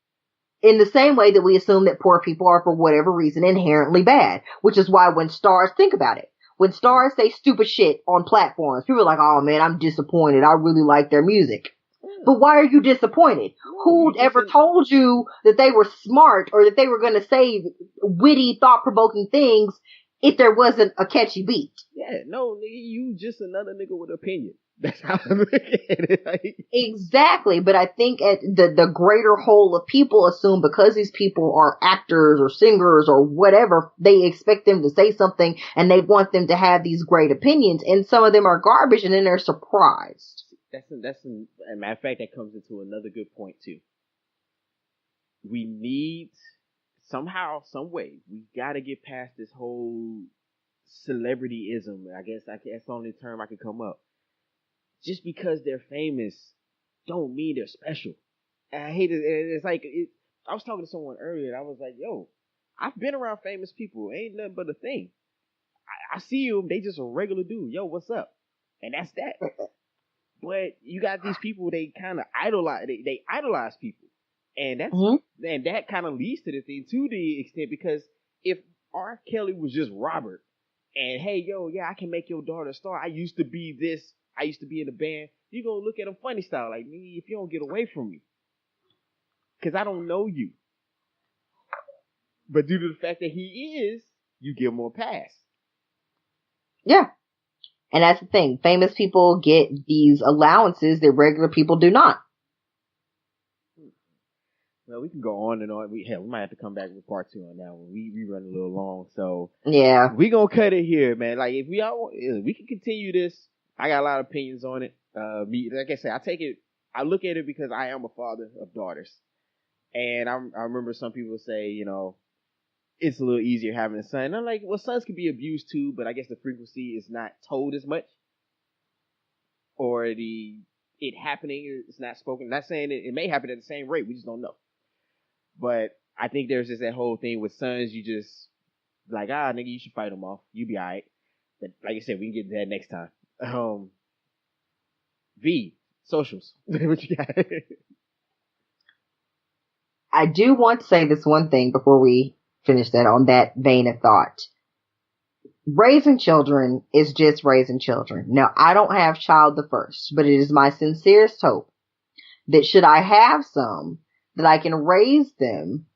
that we assume that poor people are, for whatever reason, inherently bad. Which is why when stars, think about it, when stars say stupid shit on platforms, people are like, oh man, I'm disappointed. I really like their music. But why are you disappointed? Who ever told you that they were smart or that they were going to say witty, thought-provoking things if there wasn't a catchy beat? Yeah, no, nigga, you just another nigga with an opinion. That's how I look at it. Exactly, but I think at the greater whole of people assume because these people are actors or singers or whatever, they expect them to say something and they want them to have these great opinions, and some of them are garbage, and then they're surprised. That's a matter of fact, that comes into another good point too. We need somehow, some way, we got to get past this whole celebrityism. I guess that's the only term I could come up. Just because they're famous don't mean they're special. And I hate it. It's like, I was talking to someone earlier and I was like, yo, I've been around famous people. Ain't nothing but a thing. I see them. They just a regular dude. Yo, what's up? And that's that. But you got these people, they kind of idolize, they idolize people. And that's, and that kind of leads to the thing to the extent, because if R. Kelly was just Robert and, hey, yo, yeah, I can make your daughter a star. I used to be this. I used to be in the band. You gonna look at him funny style, like, me, if you don't get away from me. Because I don't know you. But due to the fact that he is, you give him a pass. Yeah. And that's the thing. Famous people get these allowances that regular people do not. Well, we can go on and on. We might have to come back with part 2 on that one. We run a little long, so yeah, we gonna cut it here, man. Like, if we can continue this. I got a lot of opinions on it. Like I said, I look at it because I am a father of daughters, and I remember some people say, it's a little easier having a son. And I'm like, well, sons can be abused too, but I guess the frequency is not told as much, or it happening is not spoken. Not saying it may happen at the same rate. We just don't know. But I think there's just that whole thing with sons. You just like, nigga, you should fight them off. You be all right. But like I said, we can get to that next time. V, socials. What you got? I do want to say this one thing before we finish that on that vein of thought. Raising children is just raising children. Now, I don't have child the first, but it is my sincerest hope that should I have some, that I can raise them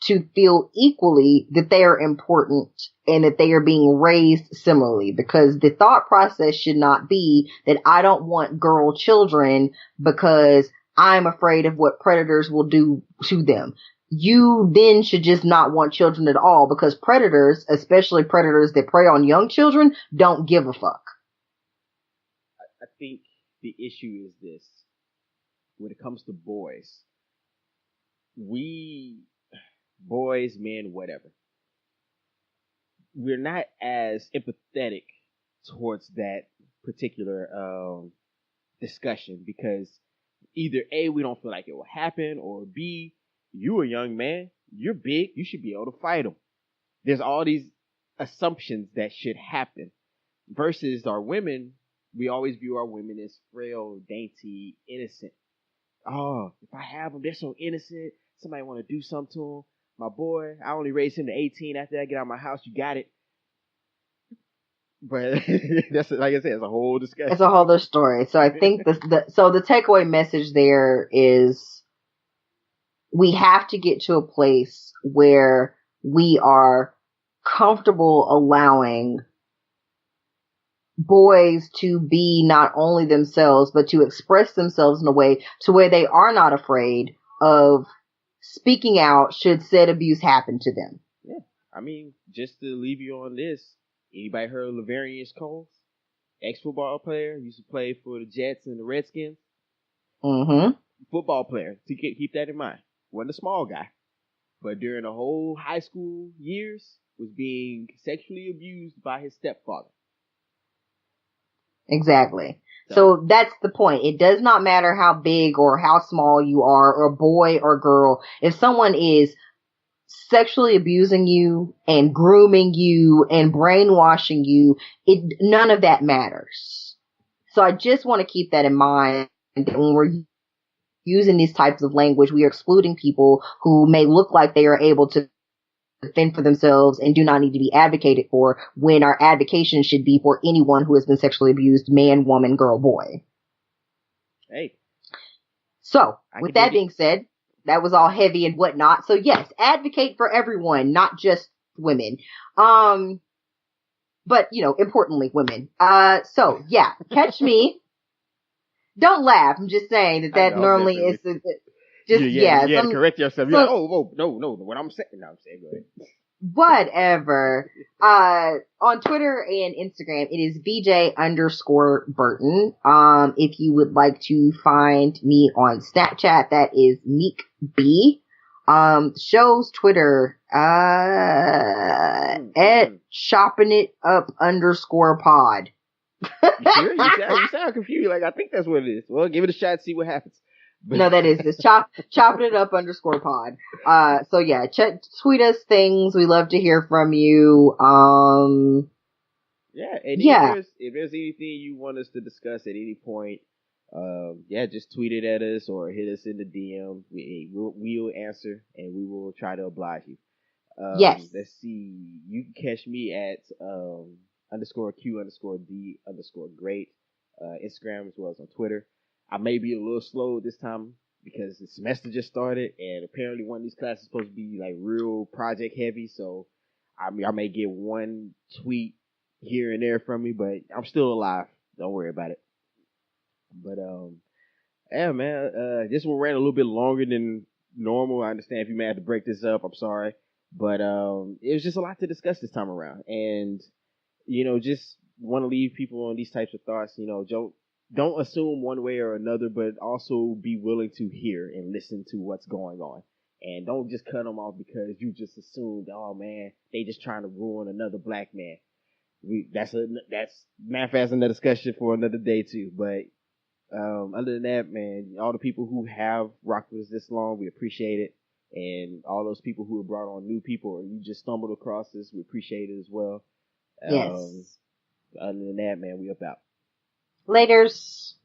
to feel equally that they are important and that they are being raised similarly, because the thought process should not be that I don't want girl children because I'm afraid of what predators will do to them. You then should just not want children at all, because predators, especially predators that prey on young children, don't give a fuck. I think the issue is this. When it comes to boys, boys, men, whatever, we're not as empathetic towards that particular discussion, because either A, we don't feel like it will happen, or B, you a young man, you're big, you should be able to fight them. There's all these assumptions that should happen. Versus our women, we always view our women as frail, dainty, innocent. Oh, if I have them, they're so innocent. Somebody want to do something to them. My boy, I only raised him to 18. After I get out of my house, you got it. But that's, like I said, it's a whole discussion. It's a whole other story. So I think the takeaway message there is we have to get to a place where we are comfortable allowing boys to be not only themselves, but to express themselves in a way to where they are not afraid of speaking out should said abuse happen to them. Yeah. I mean, just to leave you on this, anybody heard of Laverius Coles? Ex-football player, used to play for the Jets and the Redskins. Mm-hmm. Football player, to keep that in mind. Wasn't a small guy. But during the whole high school years, was being sexually abused by his stepfather. Exactly. So that's the point. It does not matter how big or how small you are, or boy or girl. If someone is sexually abusing you and grooming you and brainwashing you, none of that matters. So I just want to keep that in mind that when we're using these types of language, we are excluding people who may look like they are able to defend for themselves and do not need to be advocated for, when our advocation should be for anyone who has been sexually abused, man, woman, girl, boy. Hey. So, with that being said, that was all heavy and whatnot. So yes, advocate for everyone, not just women. But, importantly, women. So yeah, catch me. Don't laugh. I'm just saying that normally is correct yourself. You're like, oh, no, what I'm saying. No, I'm saying, go ahead. Whatever. On Twitter and Instagram, it is BJ_Burton. If you would like to find me on Snapchat, that is Meek B. Show's Twitter, at shoppingitup_pod. You sound confused. Like, I think that's what it is. Well, give it a shot, see what happens. No, that is this choppingitup_pod. So yeah, tweet us things. We love to hear from you. If there's anything you want us to discuss at any point, just tweet it at us or hit us in the DM. We'll answer and we will try to oblige you. Yes. Let's see. You can catch me at _Q_D_great Instagram, as well as on Twitter. I may be a little slow this time because the semester just started, and apparently one of these classes is supposed to be like real project heavy. So I may get one tweet here and there from me, but I'm still alive. Don't worry about it. But yeah, man. This one ran a little bit longer than normal. I understand if you may have to break this up. I'm sorry, but it was just a lot to discuss this time around, and just want to leave people on these types of thoughts. Don't assume one way or another, but also be willing to hear and listen to what's going on. And don't just cut them off because you just assumed, oh man, they just trying to ruin another black man. That's manifest another discussion for another day too. But other than that, man, all the people who have rocked with us this long, we appreciate it. And all those people who have brought on new people, or you just stumbled across this, we appreciate it as well. Yes. Other than that, man, we up out. Laters.